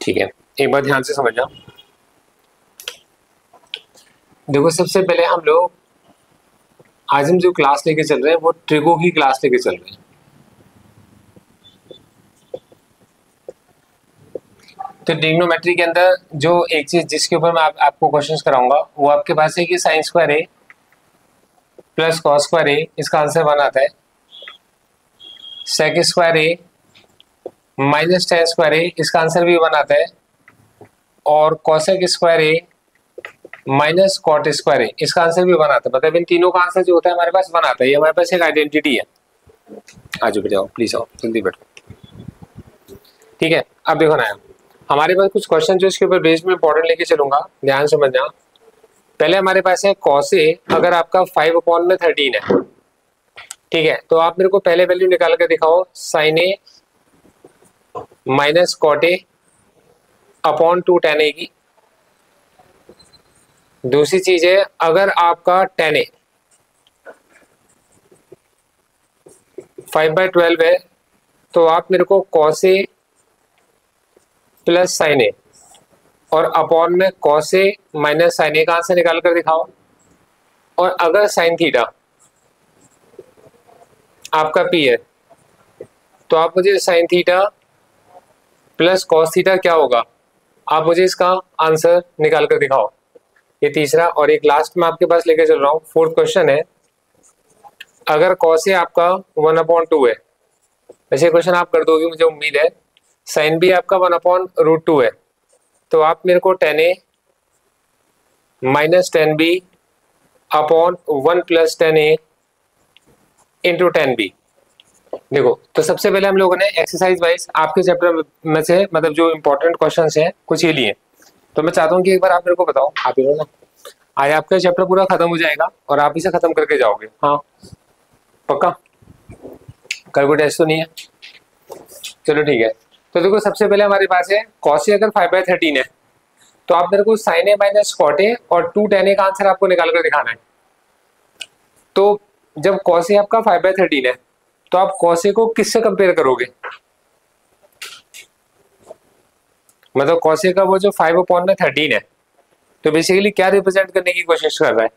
ठीक है, एक बार ध्यान से समझना। देखो सबसे पहले आज हम जो क्लास लेके चल रहे हैं वो ट्रिगो की क्लास लेके चल रहे हैं। तो ट्रिग्नोमेट्री के अंदर जो एक चीज जिसके ऊपर मैं आपको क्वेश्चंस कराऊंगा वो आपके पास है कि साइन स्क्वायर ए प्लस कॉस स्क्वायर ए, इसका आंसर 1 आता है। सेक स्क्वायर ए माइनस टेन स्क्वायर ए, इसका आंसर भी 1 आता है। और कॉसेक स्क्वायर ए माइनस कॉट स्क्वायर ए, इसका आंसर भी 1 आता है। मतलब इन तीनों का आंसर जो होता है हमारे पास 1 आता है। ये हमारे पास एक आइडेंटिटी है। आज बैठ जाओ, प्लीज आओ, जल्दी बैठो। ठीक है, अब देखो ना हमारे पास कुछ क्वेश्चन जो इसके ऊपर बेस में इंपॉर्टेंट लेके चलूंगा, ध्यान समझना। पहले हमारे पास है कॉस ए, अगर आपका 5/13 है, ठीक है, तो आप मेरे को पहले वैल्यू निकाल के दिखाओ, sine A minus cot A upon 2 tan A की। दूसरी चीज है अगर आपका tan ए 5/12 है तो आप मेरे को कॉस ए प्लस साइन ए और अपॉन में कॉस ए माइनस साइन ए का आंसर निकाल कर दिखाओ। और अगर साइन थीटा आपका पी है तो आप मुझे sign theta plus cos theta क्या होगा, आप मुझे इसका आंसर निकाल कर दिखाओ। ये तीसरा और एक लास्ट में आपके पास लेके चल रहा हूँ, 4th क्वेश्चन है। अगर कॉस ए आपका 1/2 है, वैसे क्वेश्चन आप कर दोगे मुझे उम्मीद है। साइन बी आपका 1/√2 है, तो आप मेरे को tan A minus tan B upon 1 + tan A into tan B. देखो तो सबसे पहले हम लोगों ने एक्सरसाइज वाइज आपके चैप्टर में से मतलब जो इंपॉर्टेंट क्वेश्चंस हैं कुछ ये लिए। तो मैं चाहता हूँ कि एक बार आप मेरे को बताओ, आप ही ना, आज आपका चैप्टर पूरा खत्म हो जाएगा और आप इसे खत्म करके जाओगे। हाँ पक्का? कल कोई टेस्ट तो नहीं है? चलो ठीक है। तो देखो सबसे पहले हमारे पास है कॉस ए अगर 5/13 है तो आप मेरे को sine A minus cot A और 2 tan ए का आंसर आपको निकाल कर दिखाना है। तो जब कॉस ए आपका 5/13 है तो आप कॉस ए को किससे कंपेयर करोगे? मतलब कॉस ए का वो जो 5/13 है, तो बेसिकली क्या रिप्रेजेंट करने की कोशिश कर रहा है?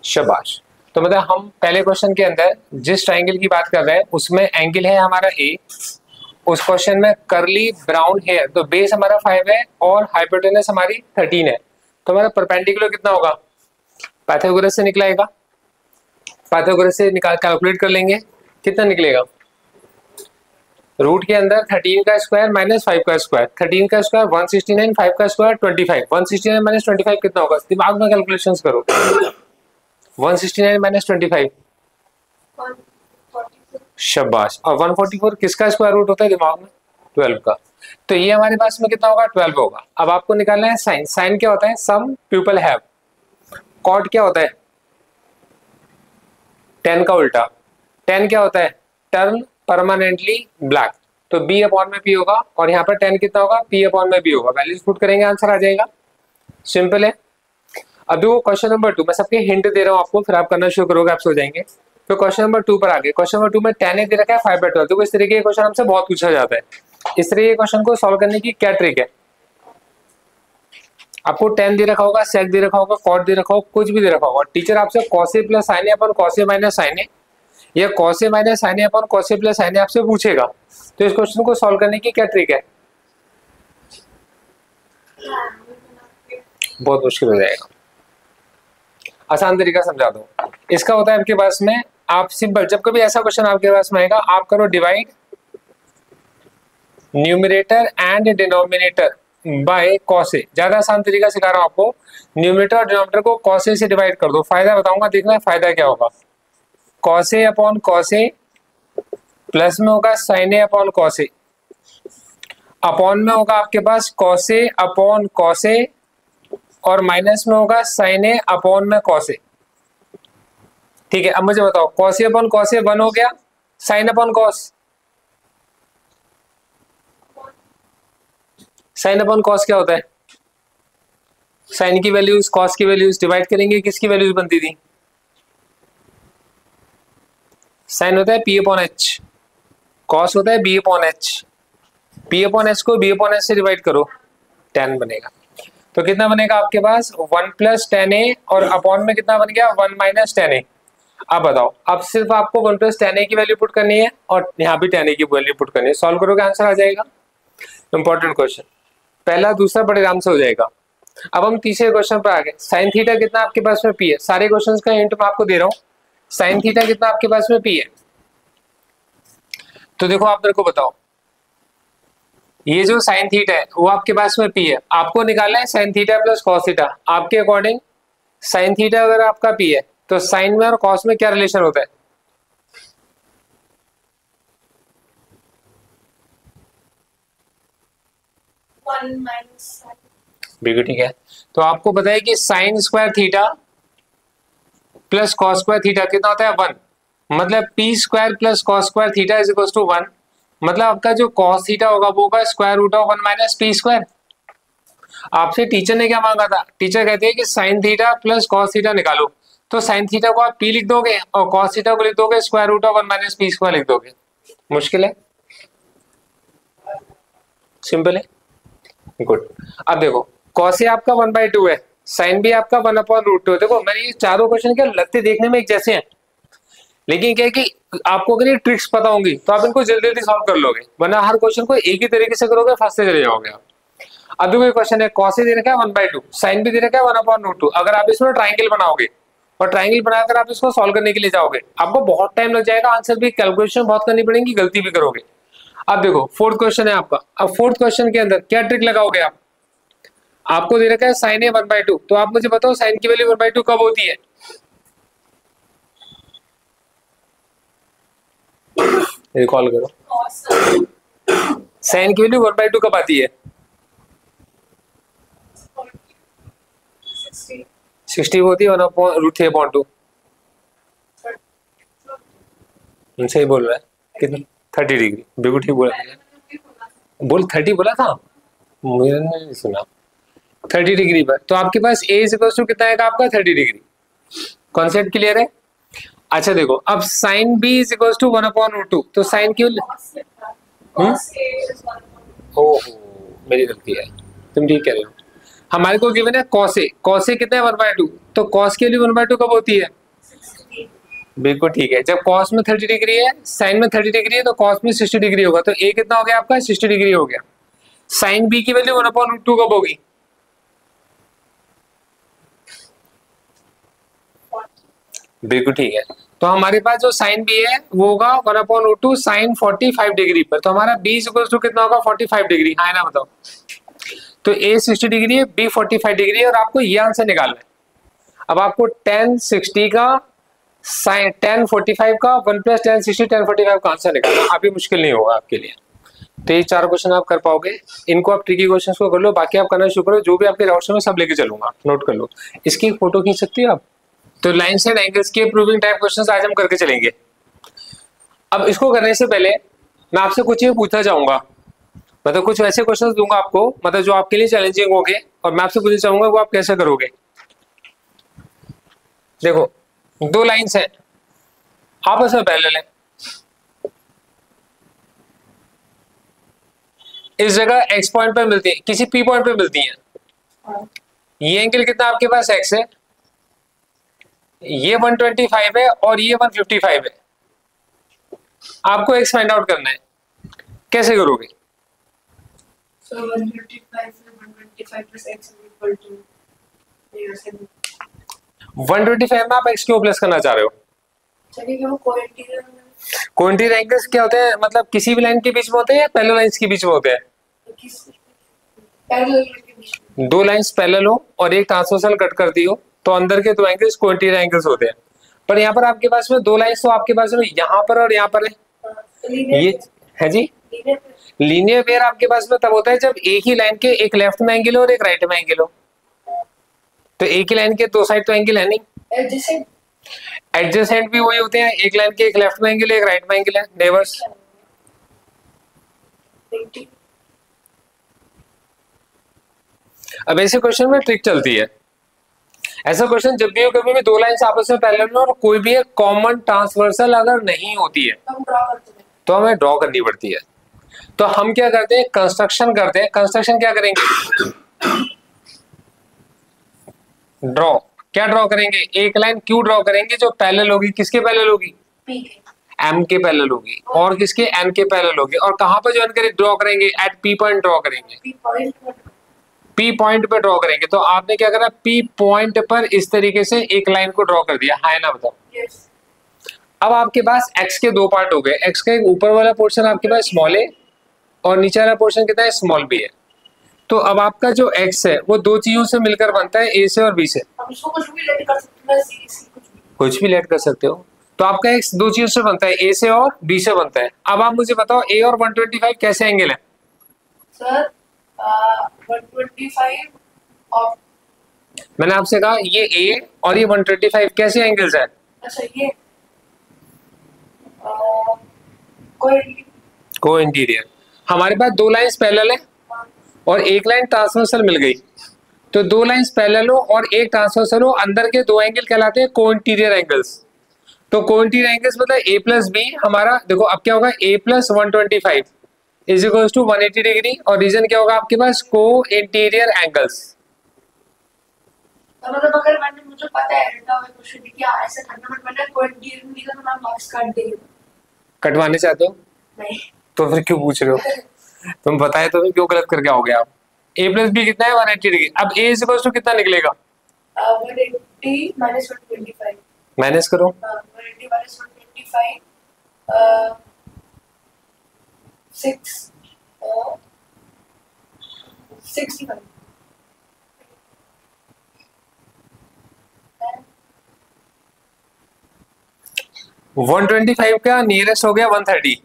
शाबाश। तो मतलब हम पहले क्वेश्चन के अंदर जिस ट्राइंगल की बात कर रहे हैं उसमें एंगल है हमारा ए, उस क्वेश्चन में कर्ली ब्राउन है, तो बेस हमारा 5 है और हाइपोटेनस हमारी 13 है। तो हमारा परपेंडिकुलर कितना होगा? पाइथागोरस से निकलाएगा, पाइथागोरस से निकाल कैलकुलेट कर लेंगे, कितना निकलेगा? रूट के अंदर 13 का स्क्वायर माइनस 5 का स्क्वायर, 13 का स्क्वायर 169, 5 का स्क्वायर 25, 169 माइनस 25 कितना होगा? दिमाग में कैलकुलेशंस करो। 169 माइनस 25 शाबाश। और 144 किसका स्क्वायर रूट होता है दिमाग में? 12 का। तो ये हमारे पास में कितना होगा? 12 होगा। अब आपको निकालना है साइन। साइन क्या होता है? Some people have. कॉट क्या होता है? tan का उल्टा। tan क्या होता है? Turn permanently black. तो B/P होगा और यहाँ पर tan कितना होगा? P/B होगा। वैल्यूज पुट करेंगे, आंसर आ जाएगा। सिंपल है। अभी वो क्वेश्चन नंबर 2 मैं सबके हिंट दे रहा हूँ आपको, फिर आप करना शुरू करोगे, आप सो जाएंगे। तो क्वेश्चन नंबर 2 पर आगे। क्वेश्चन नंबर 2 में tan ए दे रखा है 5/12। तो इस तरीके के क्वेश्चन हमसे बहुत पूछा जाता है। इस तरह के क्वेश्चन को सॉल्व करने की क्या ट्रिक है? आपको tan दे रखा होगा, sec दे रखा होगा, cot दे रखा होगा, कुछ भी दे रखा होगा, टीचर आपसे cos a plus sin a upon cos a minus sin a या cos a minus sin a upon cos a plus sin a आपसे पूछेगा। तो इस क्वेश्चन को सॉल्व करने की क्या ट्रिक है? बहुत मुश्किल हो जाएगा, आसान तरीका समझा दो। इसका होता है आपके पास में, आप सिंपल जब कभी ऐसा क्वेश्चन आपके पास में आएगा, आप करो divide numerator and denominator by cos a। ज्यादा आसान तरीका सिखा रहा हूं आपको। न्यूमरेटर और डिनोमिनेटर को cos a से डिवाइड कर दो। फायदा बताऊंगा, देखना है फायदा क्या होगा। cos a upon cos a plus में होगा sin a upon cos a, upon में होगा आपके पास cos a upon cos a और माइनस में होगा sin a अपॉन में cos a। ठीक है, अब मुझे बताओ cos a upon cos a 1 हो गया, sin upon cos, sine upon cos क्या होता है? साइन की वैल्यूज कॉस की वैल्यूज डिवाइड करेंगे, किसकी वैल्यूज बनती थी? साइन होता है P/H। कॉस होता है B upon H, B upon H को बी अपॉन एच से डिवाइड करो, टेन बनेगा। तो कितना बनेगा आपके पास 1 प्लस टेन ए, और अपॉन में कितना बन गया 1 माइनस टेन ए। अब बताओ, अब सिर्फ आपको 1 प्लस टेन ए की वैल्यू पुट करनी है और यहाँ भी टेन ए की वैल्यू पुट करनी है, सॉल्व करोगे आंसर आ जाएगा। इंपॉर्टेंट क्वेश्चन, पहला दूसरा बड़े आराम से हो जाएगा। अब हम तीसरे क्वेश्चन पर आ गए। साइन थीटा कितना आपके पास में पी है, सारे क्वेश्चंस का हिंट मैं आपको दे रहा हूँ। साइन थीटा कितना आपके पास में पी है, तो देखो आप मेरे को बताओ, ये जो साइन थीटा है वो आपके पास में पी है, आपको निकालना है sign theta plus cos theta. आपके अकॉर्डिंग साइन थीटा अगर आपका पी है तो साइन में और कॉस में क्या रिलेशन होता है? बिल्कुल ठीक है। तो आपको पता है कि sine square theta plus cos square theta कितना होता है 1, मतलब P square plus cos square theta is equal to 1, मतलब आपका जो कॉस थीटा होगा वो होगा square root of 1 minus P square. आपसे टीचर ने क्या मांगा था, टीचर कहते हैं कि sine theta plus cos theta निकालो, तो साइन थीटा को आप पी लिख दोगे और कॉस थीटा को लिख दोगे square root of 1 minus P square लिख दोगे। मुश्किल है? सिंपल है, गुड। अब देखो कॉस आपका 1/2 है, साइन भी आपका 1/√2 है। देखो मैंने ये चारों क्वेश्चन क्या लगते देखने में एक जैसे हैं, लेकिन क्या है कि आपको अगर ये ट्रिक्स पता होंगी तो आप इनको जल्दी जल्दी सॉल्व कर लोगे, वरना हर क्वेश्चन को एक ही तरीके से करोगे फंसते चले जाओगे आप। अब देखो क्वेश्चन है, कॉस दे रखा है 1/2, साइन भी दे रखा है 1/√2। अगर आप इसमें ट्राइंगल बनाओगे और ट्राइंगल बनाकर आप इसको सॉल्व करने के लिए जाओगे, आपको बहुत टाइम लग जाएगा, आंसर भी कैलकुलेशन बहुत करनी पड़ेगी, गलती भी करोगे। अब देखो फोर्थ क्वेश्चन है आपका। अब फोर्थ क्वेश्चन के अंदर क्या ट्रिक लगाओगे आप? आपको दे रखा है साइन ए 1/2, तो आप मुझे बताओ साइन की वैल्यू 1/2 कब होती है? रिकॉल करो, साइन की वैल्यू 1/2 कब आती है? 60 होती है 1/√3/2। सही बोल रहा है, कितना 30 डिग्री, बिल्कुल ठीक बोला। बोल 30 बोला था, मैंने नहीं सुना। 30 डिग्री पर, तो आपके पास ए इज इक्वल टू कितना आएगा आपका 30 डिग्री। कॉन्सेप्ट क्लियर है? अच्छा देखो, अब sine B is equal to 1/√2, तो साइन की ओह मेरी गलती है, तुम ठीक कह रहे हो। हमारे को गिवन है कॉस ए, कॉस ए कितना है 1/2, तो कॉस की वैल्यू 1/2 कब होती है? बिल्कुल ठीक है, जब कॉस में 30 डिग्री है, साइन में 30 डिग्री है, तो कॉस में 60 डिग्री होगा, तो ए कितना हो गया आपका 60 डिग्री हो गया। साइन बी की वैल्यू 1/√2 कब होगी? बिल्कुल ठीक है, तो हमारे पास जो साइन बी है वो होगा 1/√2 साइन 45 डिग्री पर, तो हमारा बी इक्वल टू कितना होगा 45 डिग्री। हाँ ना बताओ, तो ए 60 डिग्री है, बी 45 डिग्री है, और आपको ये आंसर निकालना है। अब आपको tan 60 का साइन tan 45 का 1 प्लस tan 60 tan 45 का आंसर निकालना, अभी मुश्किल नहीं होगा आपके लिए। तो ये 4 क्वेश्चन आप कर पाओगे, इनको आप ट्रिकी क्वेश्चन को कर लो, बाकी आप करना शुरू करो, जो भी आपके डाउट्स में सब लेके चलूंगा, नोट कर लो। इसकी फोटो खींच सकती हो आप। तो लाइन्स एंड एंगल्स के प्रूविंग टाइप क्वेश्चंस आज हम करके चलेंगे। अब इसको करने से पहले मैं आपसे कुछ ये पूछना चाहूंगा, मतलब कुछ वैसे क्वेश्चंस दूंगा आपको, मतलब जो आपके लिए चैलेंजिंग होंगे, और मैं आपसे पूछना चाहूंगा वो आप कैसे करोगे। देखो 2 लाइन्स हैं, आपस में पैरेलल है, इस जगह x पॉइंट पर मिलती है, किसी p पॉइंट पर मिलती है। ये एंगल कितना आपके पास x है, ये 125 है और ये 155 है। आपको x फाइंड आउट करना है, कैसे करोगे? So 155 plus x is equal to 125 में आप x क्यों प्लस करना चाह रहे हो? चलिए वो कोइंटीग्रल कोइंटीग्रल एंगल्स क्या होते हैं, मतलब किसी भी लाइन के बीच में होते हैं या पैरेलल लाइंस के बीच में होते हैं? पैरेलल के बीच में 2 लाइंस पैरेलल हो और एक ट्रांसवर्सल कट करती हो, तो अंदर के 2 एंगल्स कोइंटीग्रल एंगल्स होते हैं। पर यहाँ पर आपके पास में 2 लाइंस, तो आपके पास में यहाँ पर और यहाँ पर है, ये है जी। लीनियर पेयर आपके पास में तब होता है जब एक ही लाइन के एक लेफ्ट में एंगल हो और एक राइट में एंगल हो, तो एक ही लाइन के 2 साइड तो एंगल है नहीं। एडजेसेंट भी वही होते हैं, एक लाइन के एक लेफ्ट में एंगल है एक राइट में एंगल है, नेबर्स। अब ऐसे क्वेश्चन में ट्रिक चलती है, ऐसा क्वेश्चन जब भी हो, कभी भी 2 लाइंस आपस में पैरेलल में और कोई भी एक कॉमन ट्रांसवर्सल अगर नहीं होती है, हम ड्रा करते हैं, तो हमें ड्रॉ करनी पड़ती है। तो हम क्या करते हैं, कंस्ट्रक्शन करते हैं। कंस्ट्रक्शन क्या करेंगे, ड्रॉ। क्या ड्रॉ करेंगे, एक लाइन क्यू ड्रॉ करेंगे जो पैरेलल होगी, किसके पैरेलल होगी, एम के पैरेलल होगी, और किसके, एन के पैरेलल होगी। और कहां पर ज्वाइन करें, ड्रॉ करेंगे, एट पी पॉइंट ड्रॉ करेंगे, पी पॉइंट पे ड्रॉ करेंगे। तो आपने क्या करा, पी पॉइंट पर इस तरीके से एक लाइन को ड्रॉ कर दिया, हाय ना बताओ। अब आपके पास x के दो पार्ट हो गए, x का एक ऊपर वाला पोर्शन आपके पास स्मॉल है और नीचे वाला पोर्शन कितना है, स्मॉल बी है। तो अब आपका जो x है वो दो चीजों से मिलकर बनता है, a से और b से। कुछ भी लेट कर सकते हो। तो आपका x दो चीजों से बनता है, a से और b से बनता है। अब आप मुझे बताओ a और 125 कैसे एंगल है। सर 125 और मैंने आपसे कहा ये a और ये 125 कैसे एंगल्स है। अच्छा ये को इंटीरियर। हमारे पास दो लाइंस पैरेलल है और एक लाइन ट्रांसवर्सल मिल गई। तो दो लाइंस पैरेलल हो और एक ट्रांसवर्सल हो, अंदर के दो एंगल कहलाते हैं को इंटीरियर एंगल्स। तो को इंटीरियर एंगल्स मतलब a प्लस बी हमारा, देखो अब क्या होगा, a plus 125 is equals to 180 degree, और रीजन क्या होगा आपके पास, को इंटीरियर एंगल्स। तो मतलब अगर मैंने, मुझे पता है रटा हुआ क्वेश्चन कि ऐसे करना, बट मैंने कोई इंटीरियर नहीं लिखा तो मैं मार्क्स काट देंगे। कटवाने चाहते हो नहीं तो फिर क्यों पूछ रहे हो तुम बताए तो क्यों गलत करके आओगे आप। a प्लस बी कितना है, 180 डिग्री। अब a इज इक्वल्स टू कितना निकलेगा, 180 माइनस 125 माइनस करो। 180 माइनस 125 6 65 125 का नियरेस्ट हो गया 130।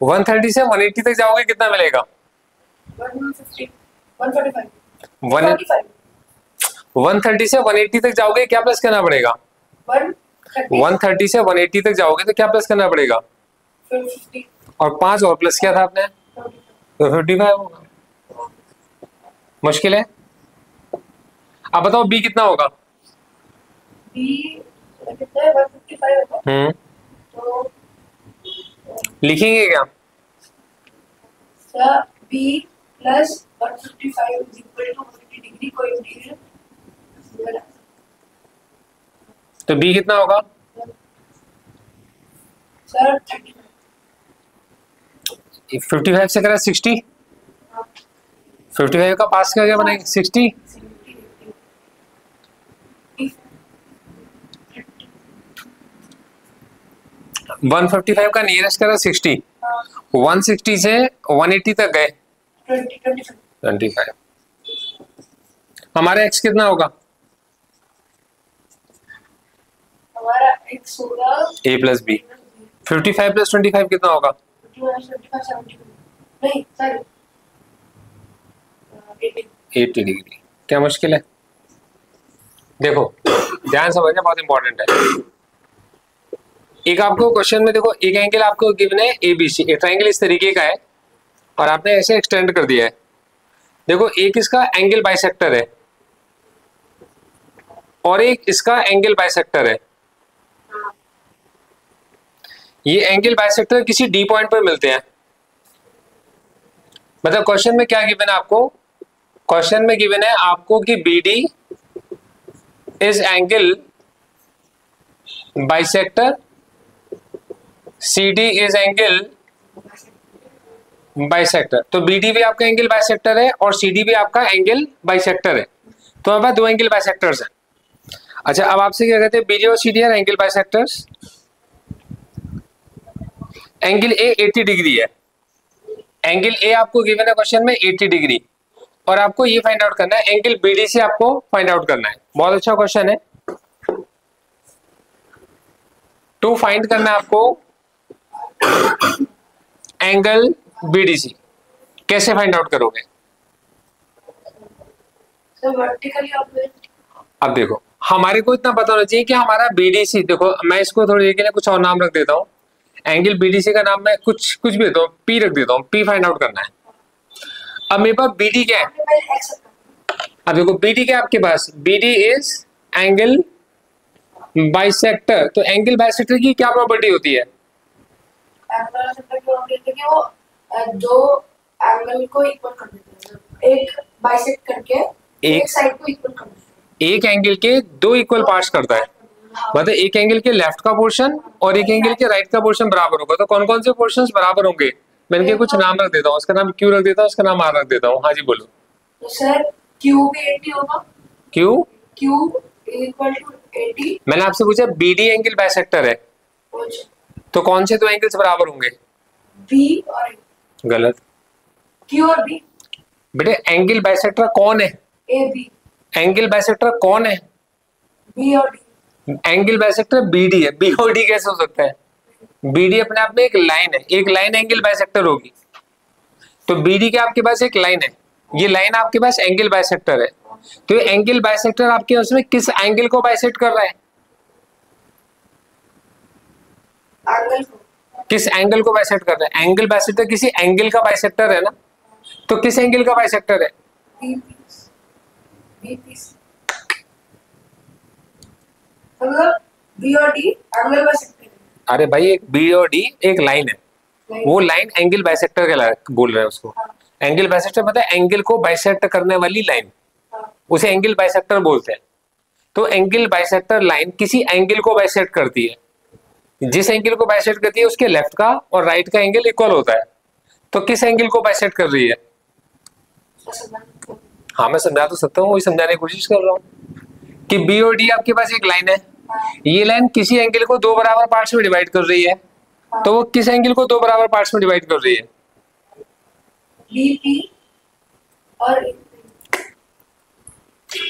130 से 180 तक जाओगे कितना मिलेगा, 150 145 130 से 180 तक जाओगे क्या प्लस करना पड़ेगा, 130 से 180 तक जाओगे तो क्या प्लस करना पड़ेगा, 50 और 5 और प्लस किया था आपने तो 55 होगा। मुश्किल है। अब बताओ बी कितना होगा, बी कितना है, 155 होगा। तो लिखेंगे क्या, sir B plus 155 is equal to 180 degree co-interior. तो बी कितना होगा, सर 35 55 से करा 60, 55 का पास क्या बनेगा 60, 155 का नियरेस्ट करा 60, 160 से 180 तक गए 25। हमारा x कितना होगा, हमारा x होगा a प्लस बी। 55 प्लस 25 कितना होगा, 25 नहीं सर 80 डिग्री। क्या मुश्किल है, देखो ध्यान समझना बहुत इंपॉर्टेंट है। एक आपको क्वेश्चन में देखो, एक एंगल आपको गिवन है ABC, एक ट्रायंगल इस तरीके का है और आपने ऐसे एक्सटेंड कर दिया है। देखो एक इसका एंगल बाइसेक्टर है और एक इसका एंगल बाइसेक्टर है। ये एंगल बाइसेक्टर किसी D पॉइंट पर मिलते हैं। मतलब क्वेश्चन में क्या गिवन है आपको, क्वेश्चन में गिवन है आपको कि BD is angle bisector, CD is angle bisector. तो BD भी आपका एंगल बाइसेक्टर है और CD भी आपका एंगल बाइसेक्टर है। तो हमारे पास दो एंगल बाइसेक्टर्स हैं। अच्छा अब आपसे क्या कहते हैं, BD और CD R angle bisectors. Angle A 80 degree है, एंगल A आपको गिवन है क्वेश्चन में 80 डिग्री, और आपको ये फाइंड आउट करना है एंगल BD से आपको फाइंड आउट करना है। बहुत अच्छा क्वेश्चन है। टू फाइंड करना है आपको एंगल BDC। कैसे फाइंड आउट करोगे, सर वर्टिकली ऑपोजिट। अब देखो हमारे को इतना पता होना चाहिए कि हमारा BDC, देखो मैं इसको थोड़ी देर के लिए कुछ और नाम रख देता हूँ। एंगल BDC का नाम मैं कुछ भी देता हूँ, P रख देता हूँ, P फाइंड आउट करना है। अब मेरे पास BD क्या है, अब देखो BD क्या है आपके पास, BD इज एंगल बाइसेक्टर। तो एंगल बाइसेक्टर की क्या प्रॉपर्टी होती है, एंगल वाला सेक्टर क्यों हम लेते हैं कि वो दो एंगल को इक्वल कर देते हैं, एक बाइसेक्ट करके एक साइड को इक्वल कर देते हैं। एक एंगल के दो इक्वल पार्ट्स करता है, मतलब एक एंगल के लेफ्ट का पोर्शन और एक एंगल के राइट का पोर्शन बराबर होगा। तो कौन कौन से पोर्शंस बराबर होंगे? मैं इनके कुछ नाम रख देता हूँ, उसका नाम क्यू रख देता हूँ, उसका नाम आर रख देता हूँ। हाँ जी बोलो। तो सर क्यू भी 80 होगा। Q Q equal to 80। मैंने आपसे पूछा बीडी एंगल बाइसेक्टर है, तो कौन से दो एंगल्स बराबर होंगे? बी और ए। गलत। क्यू और बी। बेटे एंगल बाइसेक्टर कौन है? A B. एंगल बाइसेक्टर कौन है? बी और डी। एंगल बाइसेक्टर बीडी है। बी और डी कैसे हो सकता है? बीडी अपने आप में एक लाइन है, एक लाइन एंगल बाइसेक्टर होगी। तो बीडी के आपके पास एक लाइन है, ये लाइन आपके पास एंगल बाइसेक्टर है। तो ये एंगल बाइसेक्टर आपके उसमें किस एंगल को बाइसेक्ट कर रहा है? एंगल को। किस एंगल को बाइसेक्ट कर रहा है? एंगल बाइसेक्टर किसी एंगल का बाइसेक्टर है ना, तो किस एंगल का बाइसेक्टर है? मतलब बी और डी एंगल बाइसेक्टर है। अरे भाई एक बी और डी एक लाइन है, वो लाइन एंगल बाइसेक्टर के बोल रहे हैं उसको। एंगल बाइसेक्टर मतलब एंगल को बाइसेक्ट करने वाली लाइन, उसे एंगल बाइसेक्टर बोलते हैं। तो एंगल बाइसेक्टर लाइन किसी एंगल को बाइसेक्ट करती है, जिस एंगल को बाइसेक्ट करती है उसके लेफ्ट का और राइट का एंगल इक्वल होता है। तो किस एंगल को बाइसेक्ट कर रही है? हाँ मैं समझा तो सकता हूँ, वही समझाने की कोशिश कर रहा हूँ कि बी और डी आपके पास एक लाइन है, ये लाइन किसी एंगल को दो बराबर पार्ट्स में डिवाइड कर रही है। तो वो किस एंगल को दो बराबर पार्ट्स में डिवाइड कर रही है? बीपी और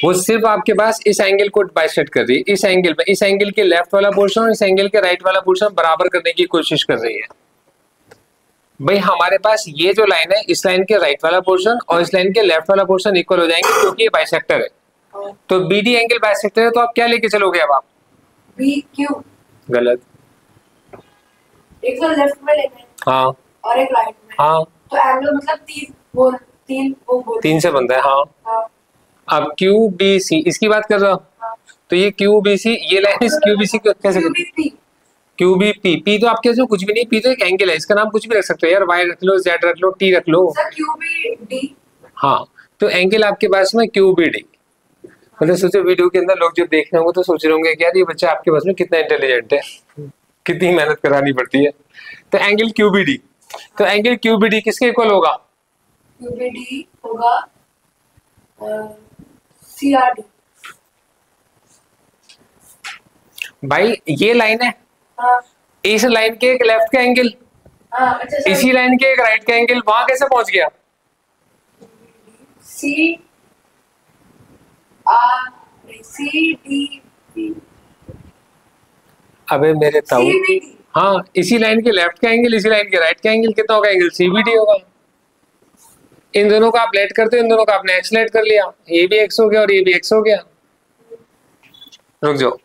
वो सिर्फ आपके पास इस एंगल को बाइसेक्ट कर रही है, इस एंगल पे, इस एंगल के लेफ्ट वाला पोर्शन और इस एंगल के राइट वाला पोर्शन बराबर करने की कोशिश कर रही है। भाई हमारे पास ये जो लाइन है, इस लाइन के राइट वाला पोर्शन और इस लाइन के लेफ्ट वाला पोर्शन इक्वल हो जाएंगे क्योंकि ये बाइसेक्टर है। तो बीडी एंगल बाइसेक्टर है, तो आप क्या लेके चलोगे अब आप? B Q. गलत। एक तो लेफ्ट में लेना है हाँ और एक राइट में। हाँ तो एंगल मतलब तीन से बनता है। हाँ हाँ। अब क्यू बी सी इसकी बात कर रहा हूँ, हाँ। तो ये क्यू बी सी, ये लाइन इस क्यू बी सी को कैसे? QBP। Q B P, P तो आपके इसमें कुछ भी नहीं, पी तो एक एंगल है, इसका नाम कुछ भी रख सकते हो यार, वाई रख लो, जेड रख लो, टी रख लो। Sir QBD। हाँ तो एंगल आपके पास में क्यू बी डी। मतलब सोचो वीडियो के अंदर लोग जब देख रहे होंगे तो सोच रहे होंगे कि यार ये बच्चा आपके पास में कितना इंटेलिजेंट है, कितनी मेहनत करानी पड़ती है। तो एंगल क्यू बी डी, तो एंगल क्यू बी डी किसके इक्वल होगा? QBD होगा CRD। भाई ये लाइन है, हाँ इस लाइन के एक लेफ्ट का एंगल, हाँ। अच्छा सर। इसी लाइन के एक राइट का एंगल, वहां कैसे पहुंच गया? CDB। अबे मेरे ताऊ, CBD। हाँ इसी लाइन के लेफ्ट का एंगल, इसी लाइन के राइट का एंगल कितना होगा? एंगल सीबीडी होगा। इन दोनों को आप लेट करते हो, इन दोनों को आपने एक्स लेट कर लिया, ये भी एक्स हो गया और ये भी एक्स हो गया। रुक जाओ,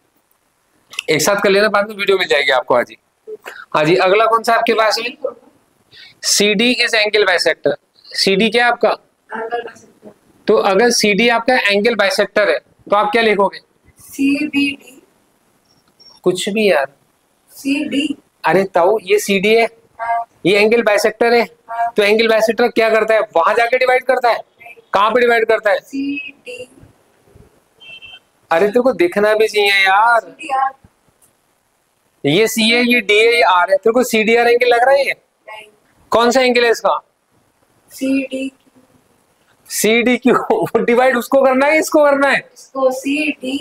एक साथ कर लेना, बाद में वीडियो मिल जाएगी आपको। हाँ जी, हाँ जी। अगला कौन सा आपके पास है? C D is angle bisector. C D क्या है आपका? Angle bisector. तो अगर सी डी आपका एंगल बाइसेक्टर है तो आप क्या लिखोगे? CBD। कुछ भी यार। CD। अरे ताऊ ये सी डी है, हाँ ये एंगल बाइसेक्टर है, हाँ। तो एंगल बाइसेक्टर क्या करता है? वहां जाके डिवाइड करता है। कहां पे डिवाइड करता है? CD। अरे तेरे को देखना भी चाहिए यार, CDR। ये सी है, ये डी है, ये आर है, तेरे को सी डी आर एंगल लग रहा है? ये नहीं। कौन सा एंगल है इसका? CD। C D Q divide उसको करना है, इसको करना है? इसको CD।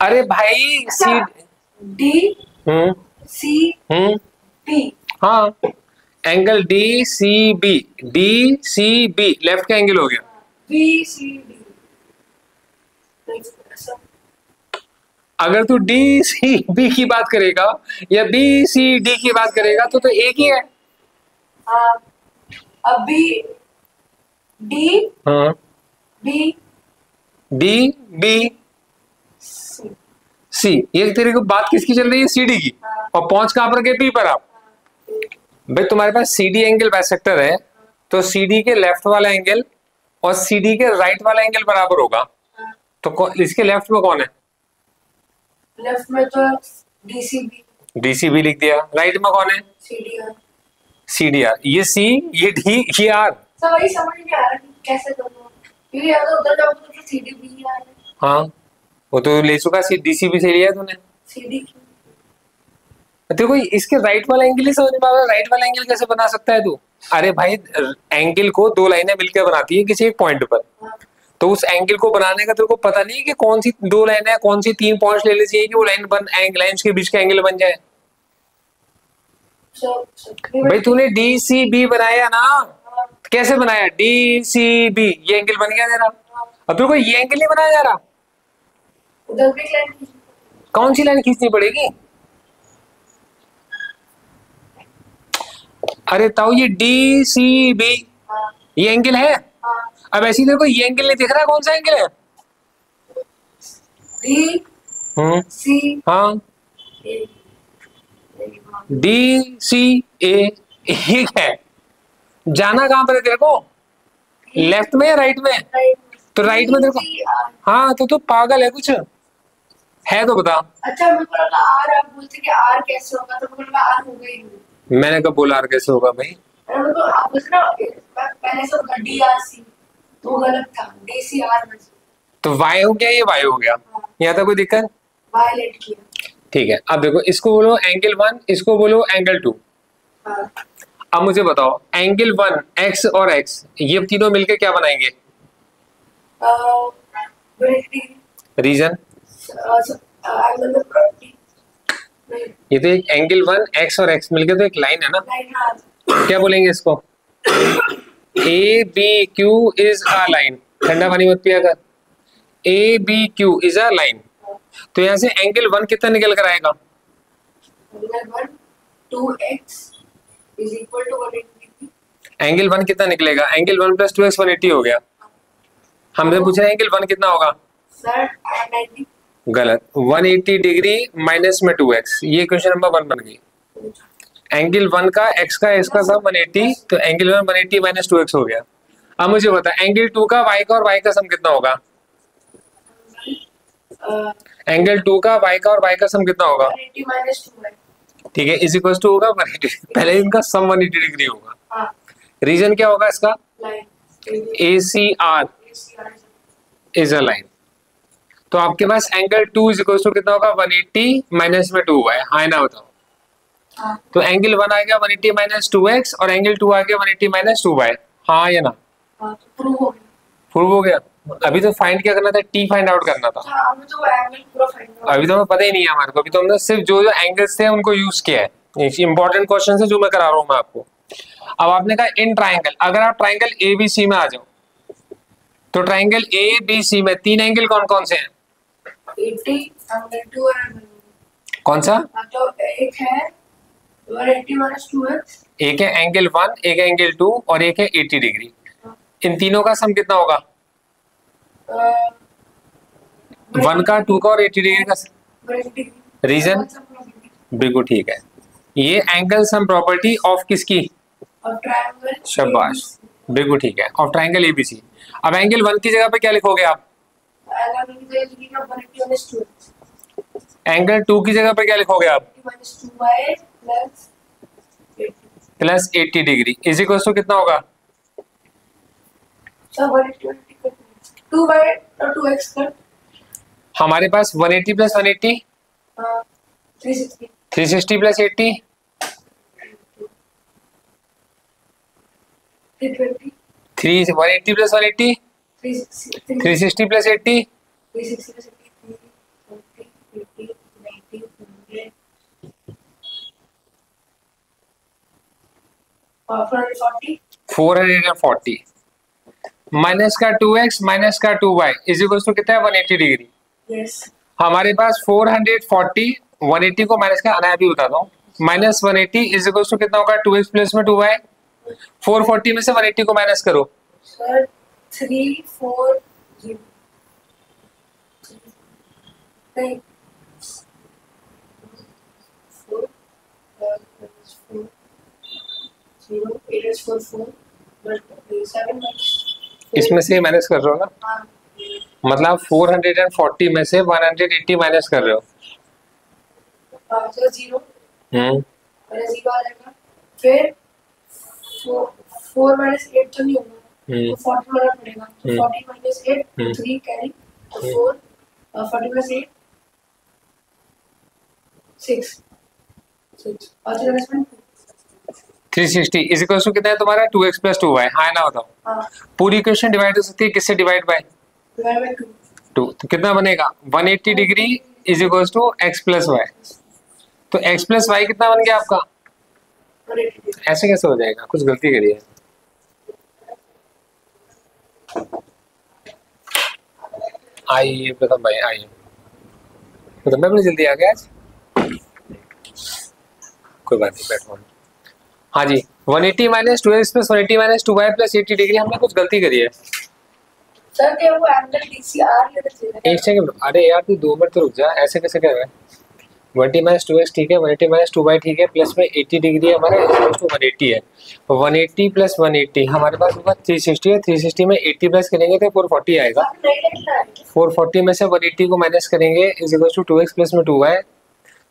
अरे भाई सी D। हम्म CP। हाँ angle D C B, D C B left का एंगल हो गया। BCD। अगर तू डी सी बी की बात करेगा या बी सी डी की बात करेगा तो एक ही है। हाँ अब D हाँ B डी बी C। सी, ये तेरे को बात किसकी चल रही है? सी डी की। और पहुंच कहां पर गए? पी पर। आप भाई तुम्हारे पास सी डी एंगल बाइसेक्टर है, तो सी डी के लेफ्ट वाला एंगल और सी डी के राइट वाला एंगल बराबर होगा। तो इसके लेफ्ट में कौन है? लेफ्ट में तो DCB। DCB लिख दिया। राइट में कौन है? CDR। CDR। ये C, ये D, ये R। सब वही समझ नहीं आ रहा कि कैसे करूँ, क्योंकि अगर उधर जाओगे तो CDB आ रहा है। हाँ वो तो ले चुका, DCB से लिया तूने। CD देखो इसके राइट वाला एंगल ही समझ में आ रहा है, राइट वाला एंगल कैसे बना सकता है तू? अरे भाई एंगल को दो लाइनें मिलकर बनाती है किसी एक पॉइंट पर, तो उस एंगल को बनाने का तेरे को पता नहीं है कि कौन सी दो लाइन है, कौन सी तीन पॉइंट्स ले ली चाहिए कि वो लाइंस के बीच का एंगल बन जाए। भाई तूने DCB बनाया ना, कैसे बनाया? DCB, ये एंगल बन गया तेरा। अब तेरे को ये एंगल नहीं बनाया जा रहा, उधर भी लाइन, कौन सी लाइन खींचनी पड़ेगी? अरे ताऊ ये DCB ये एंगल है। अब ऐसी तेरे को ये एंगल नहीं दिख रहा, कौन सा एंगल है? DC हाँ DCA एक है। जाना कहाँ पर है तेरे को? लेफ्ट में या राइट में? तो राइट में तेरे को, हाँ तो तू पागल है कुछ है तो बता। अच्छा मेरे को लगा R, आप बोलते कि R कैसे होगा, तो मेरे को लगा R होगा ही नहीं। मैंने कब बोला R कैसे होगा भाई? मेरे को आप बोलते ना पहले से DRC, तो गलत था, DCR में तो Y हो गया, ये Y हो गया। यहाँ तक कोई दिक्कत? वायलेट किया। ठीक है, अब देखो इसको बोलो एंगल 1, इसको बोलो एंगल 2। अब मुझे बताओ एंगल 1 X और X ये तीनों मिलके क्या बनाएंगे? रीजन? ये तो एक एंगल 1 X और X मिलके तो एक लाइन है ना, क्या बोलेंगे इसको? ABQ is a line. ठंडा पानी मत पिया कर। ABQ is a line. तो यहाँ से एंगल 1 कितना निकल कर आएगा? 2x is equal to 180। Angle 1 कितना निकलेगा? एंगल 1 प्लस 2x 180 हो गया। हमसे पूछ रहे हैं एंगल 1 कितना होगा? सर 90। गलत, 180 डिग्री माइनस में 2x, ये क्वेश्चन नंबर 1 बन गई। एंगल 1 का x का इसका सब 180, तो एंगल 1 180 माइनस 2x हो गया। अब मुझे बता एंगल 2 का y का और y का सम कितना होगा? एंगल 2 का y का और y का सम कितना होगा? 180 माइनस 2y। ठीक है, इज इक्वल टू होगा 180। पहले इनका सम 180 डिग्री होगा। हाँ, रीजन क्या होगा इसका? Line ACR is a line. तो आपके पास एंगल 2 इज इक्वल टू कितना होगा? 180 माइनस में 2y। हाँ ना बताओ। हाँ, तो एंगल 1 आ गया 180 माइनस 2x और एंगल 2 आ गया 180 माइनस 2y। हाँ या ना? हाँ, तो प्रूव हो गया। प्रूव हो गया। अभी तो फाइंड क्या करना था? T फाइंड आउट करना था। हाँ, अभी तो एंगल पूरा फाइंड हो अभी तो हमें पता ही नहीं है हमारे को, अभी तो हमने सिर्फ जो जो एंगल्स थे उनको यूज किया है। इंपॉर्टेंट क्वेश्चन है जो मैं करा रहा हूँ मैं आपको। अब आपने कहा इन ट्राइंगल, अगर आप ट्राइंगल ABC में आ जाओ तो ट्राइंगल ABC में तीन एंगल कौन कौन से हैं? 80 एंगल 2 और एंगल 1। कौन सा? तो एक है 180 माइनस 2x, एक है एंगल 1, एक है एंगल 2 और एक है 80 डिग्री। इन तीनों का सम कितना होगा? 1 का, 2 का और 80 डिग्री का। रीजन? बिल्कुल ठीक है। ये एंगल सम प्रॉपर्टी ऑफ किसकी? ट्रायंगल। शाबाश, बिल्कुल ठीक है, ऑफ ट्राइंगल ABC। अब एंगल 1 की जगह पे क्या लिखोगे आप? एंगल 2 की जगह पे क्या लिखोगे आप? Plus 80 degree is equal to कितना होगा? 2x कर। हमारे पास 180 plus 180 360 360 plus 80 320 180 plus 180 360 plus 80 360 80 90 440 minus का 2x माइनस का 2y इज इक्वल टू कितना है? 180 डिग्री। यस। हमारे पास 440 180 को माइनस का आना, अभी बताता हूँ। माइनस 180 इज इक्वल टू कितना होगा? 2x प्लस में 2y। 440 में से 180 को माइनस करो। सर 340 नहीं इसमें से माइनस कर रहे हो ना, मतलब 440 में से 180 माइनस कर रहे हो। पहले 0 आ जाएगा, फिर 4 माइनस 8 तो नहीं होगा, तो 40 वाला पड़ेगा, तो 40 माइनस 8 3 कैरी, तो 4 40 माइनस 8 6 और 360 इज इक्वल टू कितना है तुम्हारा 2x प्लस 2y। हाँ है ना, बताओ। हाँ, पूरी इक्वेशन डिवाइड हो सकती है किससे? Divide by divide by 2। तो कितना बनेगा? 180 degree is equal to x plus Y. तो x प्लस वाई कितना बन गया आपका? 2 ऐसे कैसे हो जाएगा? कुछ गलती करी है। आइए प्रथम भाई, आइए प्रथम भाई, बड़ी जल्दी आ गया आज। कोई बात नहीं, बैठो। हाँ जी, 180 minus 2x plus 180 minus 2y plus 80 degree, हमने कुछ गलती करी है। सर क्या वो एंगल डीसीआर लेते थे? एक सेकंड, अरे यार तू 2 मिनट तो रुक जा, ऐसे कैसे कर रहा है? 180 माइनस 2x ठीक है, 180 माइनस 2y ठीक है, प्लस में 80 डिग्री हमारा इक्वल टू 180 है। 180 प्लस 180 हमारे पास होगा 360 है, 360 में 80 प्लस करेंगे तो 440 आएगा। 440 में से 180 को माइनस करेंगे is equal to 2x plus में 2y,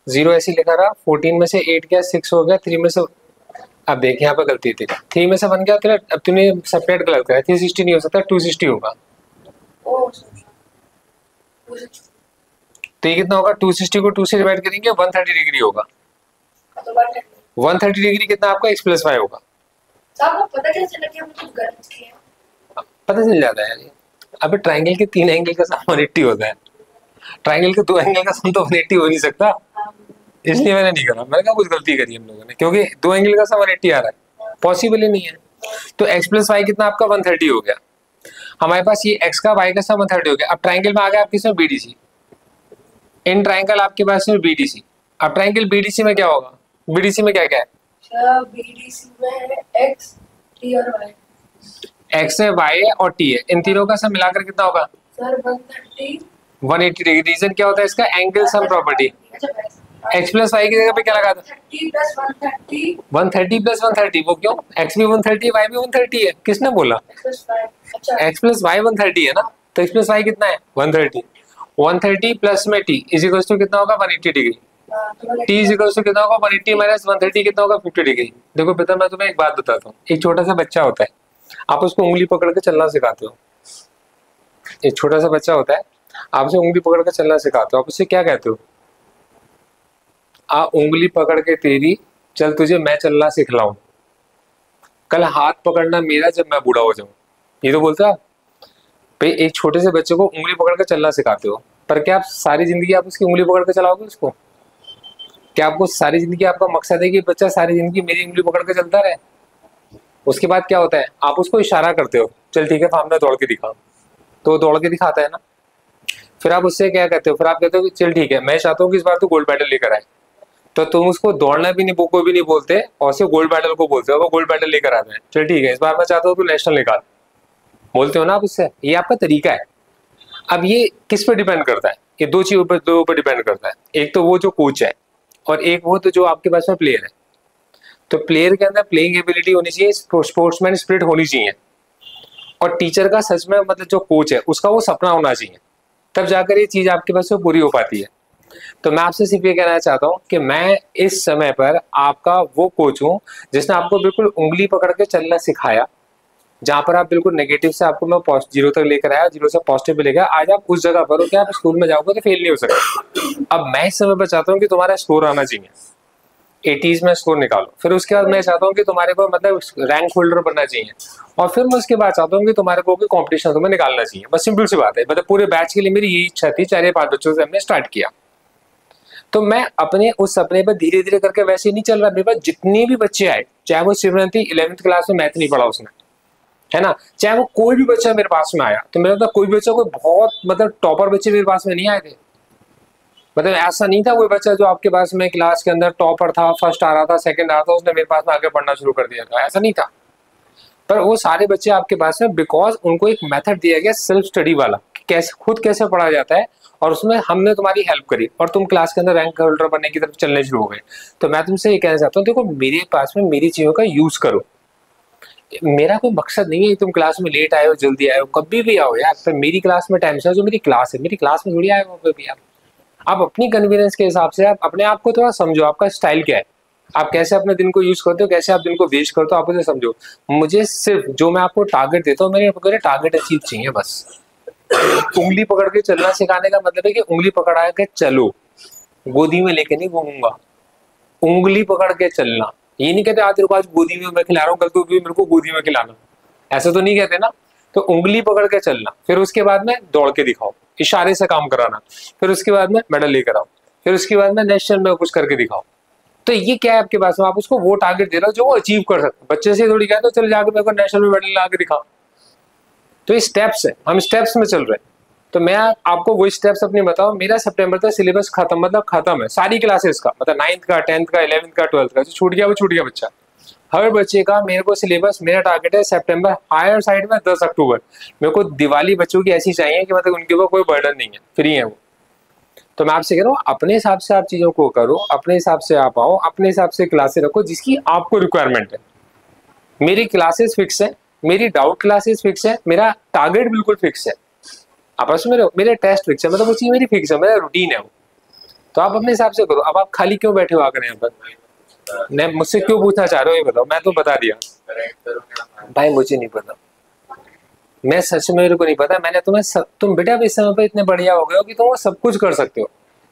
0 ऐसे लिखा रहा। 14 में से 8 गया 6 हो गया, 3 में से, अब देख यहाँ पे गलती थी, 3 में से बन गया तो अब तूने सेपरेट गलत करा, 360 नहीं हो सकता, 260 होगा। तो ये कितना होगा? 260 को 2 से डिवाइड करेंगे 130 डिग्री होगा। 130 डिग्री कितना आपका x प्लस वाई होगा? आपको पता कैसे चला कि हमने कुछ गलत किया? पता चल जाता है यार। अबे ट्रायंगल के 3 एंगल का सम 180 होता है, ट्रायंगल के 2 एंगल का सम तो 180 हो नहीं सकता, इसलिए मैंने नहीं करा। मैंने कहा कुछ गलती करी हम लोगों ने, क्योंकि 2 एंगल का सम 180 आ रहा है, पॉसिबल ही नहीं है। तो x प्लस वाई कितना आपका 130 हो गया। हमारे पास ये x का y का सम 130 हो गया। अब ट्रायंगल में आ गया आपके इसमें BDC, इन ट्रायंगल आपके पास में BDC। अब ट्रायंगल BDC में क्या होगा? BDC में क्या क्या है? BDC में x t और y, x है, y है और t है, इन तीनों का सम मिलाकर कितना होगा? Sir 130 180 degree. रीजन क्या होता है इसका? Angle sum property. x plus Y की जगह पे क्या लगा था? 30 प्लस 130 130 प्लस 130। वो क्यों? x भी 130 y भी 130 है, किसने बोला? अच्छा x प्लस वाई 130 है ना, तो x प्लस वाई कितना है? 130। 130 प्लस में t इज इक्वल टू कितना होगा? 180 degree. t is equal to कितना होगा? 180 माइनस 130 कितना होगा? 50 डिग्री। देखो पिता, मैं तुम्हें एक बात बताता हूँ। एक छोटा सा बच्चा होता है, आप उसको उंगली पकड़ के चलना सिखाते हो। एक छोटा सा बच्चा होता है, आप उसे उंगली पकड़ के चलना सिखाते हो, आप उससे क्या कहते हो? उंगली पकड़ के तेरी, चल तुझे मैं चलना सिखलाऊं, कल हाथ पकड़ना मेरा जब मैं बूढ़ा हो जाऊं, ये तो बोलता है भाई। एक छोटे से बच्चे को उंगली पकड़ के चलना सिखाते हो, पर क्या आप सारी जिंदगी आप उसकी उंगली पकड़ के चलाओगे उसको? क्या आपको सारी जिंदगी, आपका मकसद है कि बच्चा सारी जिंदगी मेरी उंगली पकड़ के चलता रहे? उसके बाद क्या होता है? आप उसको इशारा करते हो, चल ठीक है सामने दौड़ के दिखा, तो दौड़ के दिखाता है ना। फिर आप उससे क्या कहते हो? फिर आप कहते हो कि चल ठीक है, मैं चाहता हूँ कि इस बार तू गोल्ड मेडल लेकर आए, तो तुम उसको दौड़ना भी नहीं, को भी नहीं बोलते, और सिर्फ गोल्ड मेडल को बोलते हो, वो गोल्ड मेडल लेकर आता है। चल ठीक है, इस बार मैं चाहता हूँ तू नेशनल निकाल, बोलते हो ना आप उससे। ये आपका तरीका है। अब ये किस पर डिपेंड करता है? ये दो चीजों पर डिपेंड करता है। एक तो वो जो कोच है, और एक वो तो जो आपके पास में प्लेयर है। तो प्लेयर के अंदर प्लेइंग एबिलिटी होनी चाहिए, स्पोर्ट्समैन स्पिरिट होनी चाहिए, और टीचर का सच में मतलब जो कोच है उसका वो सपना होना चाहिए, तब जाकर ये चीज आपके पास में पूरी हो पाती है। तो मैं आपसे सिर्फ ये कहना चाहता हूँ कि मैं इस समय पर आपका वो कोच हूँ जिसने आपको बिल्कुल उंगली पकड़ के चलना सिखाया, जहां पर आप बिल्कुल नेगेटिव से आपको मैं 0 तक लेकर आया, 0 से पॉजिटिव पे लेकर। आज आप उस जगह पर हो कि आप स्कूल में जाओगे तो फेल नहीं हो सकते। अब मैं इस समय पर चाहता हूँ कि तुम्हारा स्कोर आना चाहिए, 80s में स्कोर निकालो। फिर उसके बाद मैं चाहता हूँ कि तुम्हारे को मतलब रैंक होल्डर बनना चाहिए, और फिर मैं उसके बाद चाहता हूँ कि तुम्हारे को कॉम्पिटिशन तुम्हें निकालना चाहिए। बस सिंपल सी बात है। मतलब पूरे बैच के लिए मेरी यही इच्छा थी, 4 या 5 बच्चों से हमने स्टार्ट किया। तो मैं अपने उस सपने पर धीरे धीरे करके वैसे ही नहीं चल रहा। मेरे पास जितने भी बच्चे आए, चाहे वो सिमरन थी 11th क्लास में मैथ नहीं पढ़ा उसने, है ना, चाहे वो कोई भी बच्चा मेरे पास में आया, तो मेरा मतलब कोई बच्चा कोई बहुत मतलब टॉपर बच्चे मेरे पास में नहीं आए थे। मतलब ऐसा नहीं था कोई बच्चा जो आपके पास में क्लास के अंदर टॉपर था, फर्स्ट आ रहा था, सेकंड आ रहा था, उसने मेरे पास में आगे पढ़ना शुरू कर दिया था, ऐसा नहीं था। पर वो सारे बच्चे आपके पास में बिकॉज उनको एक मेथड दिया गया सेल्फ स्टडी वाला, कैसे खुद कैसे पढ़ा जाता है, और उसमें हमने तुम्हारी हेल्प करी और तुम क्लास के अंदर रैंक होल्डर बनने की तरफ चलने शुरू हो गए। तो मैं तुमसे ये कहना चाहता हूँ, देखो मेरे पास में मेरी चीजों का यूज करो। मेरा कोई मकसद नहीं है तुम क्लास में लेट आए हो जल्दी आए हो, कभी भी आओ यार, पर मेरी क्लास में टाइम से, जो मेरी क्लास है, मेरी क्लास में जुड़ी आए हो कभी आप। आप अपनी कन्वीनियंस के हिसाब से आप अपने आप को थोड़ा समझो, आपका स्टाइल क्या है, आप कैसे अपने दिन को यूज करते हो, कैसे आप दिन को वेस्ट करते हो, आप उसे समझो। मुझे सिर्फ जो मैं आपको टारगेट देता हूँ, मेरे टारगेट अचीव चाहिए बस। उंगली पकड़ के चलना सिखाने का मतलब है कि उंगली पकड़ा के चलो, गोदी में लेके नहीं घूमूंगा, उंगली पकड़ के चलना। ये नहीं कहते आज तेरे को आज गोदी में मैं खिला रहा हूँ, कल को भी मेरे को गोदी में खिलाना, ऐसा तो नहीं कहते ना। तो उंगली पकड़ के चलना, फिर उसके बाद में दौड़ के दिखाओ, इशारे से काम कराना, फिर उसके बाद में मेडल लेकर आओ, फिर उसके बाद में नेशनल में कुछ करके दिखाओ। तो ये क्या है आपके पास में, आप उसको वो टारगेट दे रहे हो जो वो अचीव कर सकते। बच्चे से थोड़ी कहते हो चल जाकर मेरे को नेशनल में मेडल ला के दिखा। तो ये स्टेप्स है, हम स्टेप्स में चल रहे हैं। तो मैं आपको वही स्टेप्स अपने बताओ। मेरा सितंबर तक सिलेबस खत्म, मतलब खत्म है सारी क्लासेस का, मतलब 9th का 10th का 11th का 12th का, जो छूट गया वो छूट गया बच्चा। हर बच्चे का मेरे को सिलेबस, मेरा टारगेट है सितंबर, हायर साइड में 10 अक्टूबर। मेरे को दिवाली बच्चों की ऐसी चाहिए कि मतलब उनके ऊपर कोई बर्डन नहीं है, फ्री है वो। तो मैं आपसे कह रहा हूँ अपने हिसाब से आप चीजों को करो, अपने हिसाब से आप आओ, अपने हिसाब से क्लासेस रखो जिसकी आपको रिक्वायरमेंट है। मेरी क्लासेस फिक्स है, मेरी डाउट क्लासेस फिक्स है, मेरा टारगेट बिल्कुल फिक्स है। आपस में मेरे टेस्ट फिक्स है, मतलब वो चीज मेरी फिक्स है, मेरा रूटीन है वो। तो आप अपने हिसाब से करो। अब आप खाली क्यों बैठे हो आकर यहाँ पर, मैं मुझसे क्यों पूछना चाह रहे हो ये बताओ, मैं तो बता दिया। भाई मुझे नहीं पता, मैं सच में मेरे को नहीं पता। मैंने तुम्हें तुम बेटा अब इस समय पे इतने बढ़िया हो गए हो कि तुम वो सब कुछ कर सकते हो।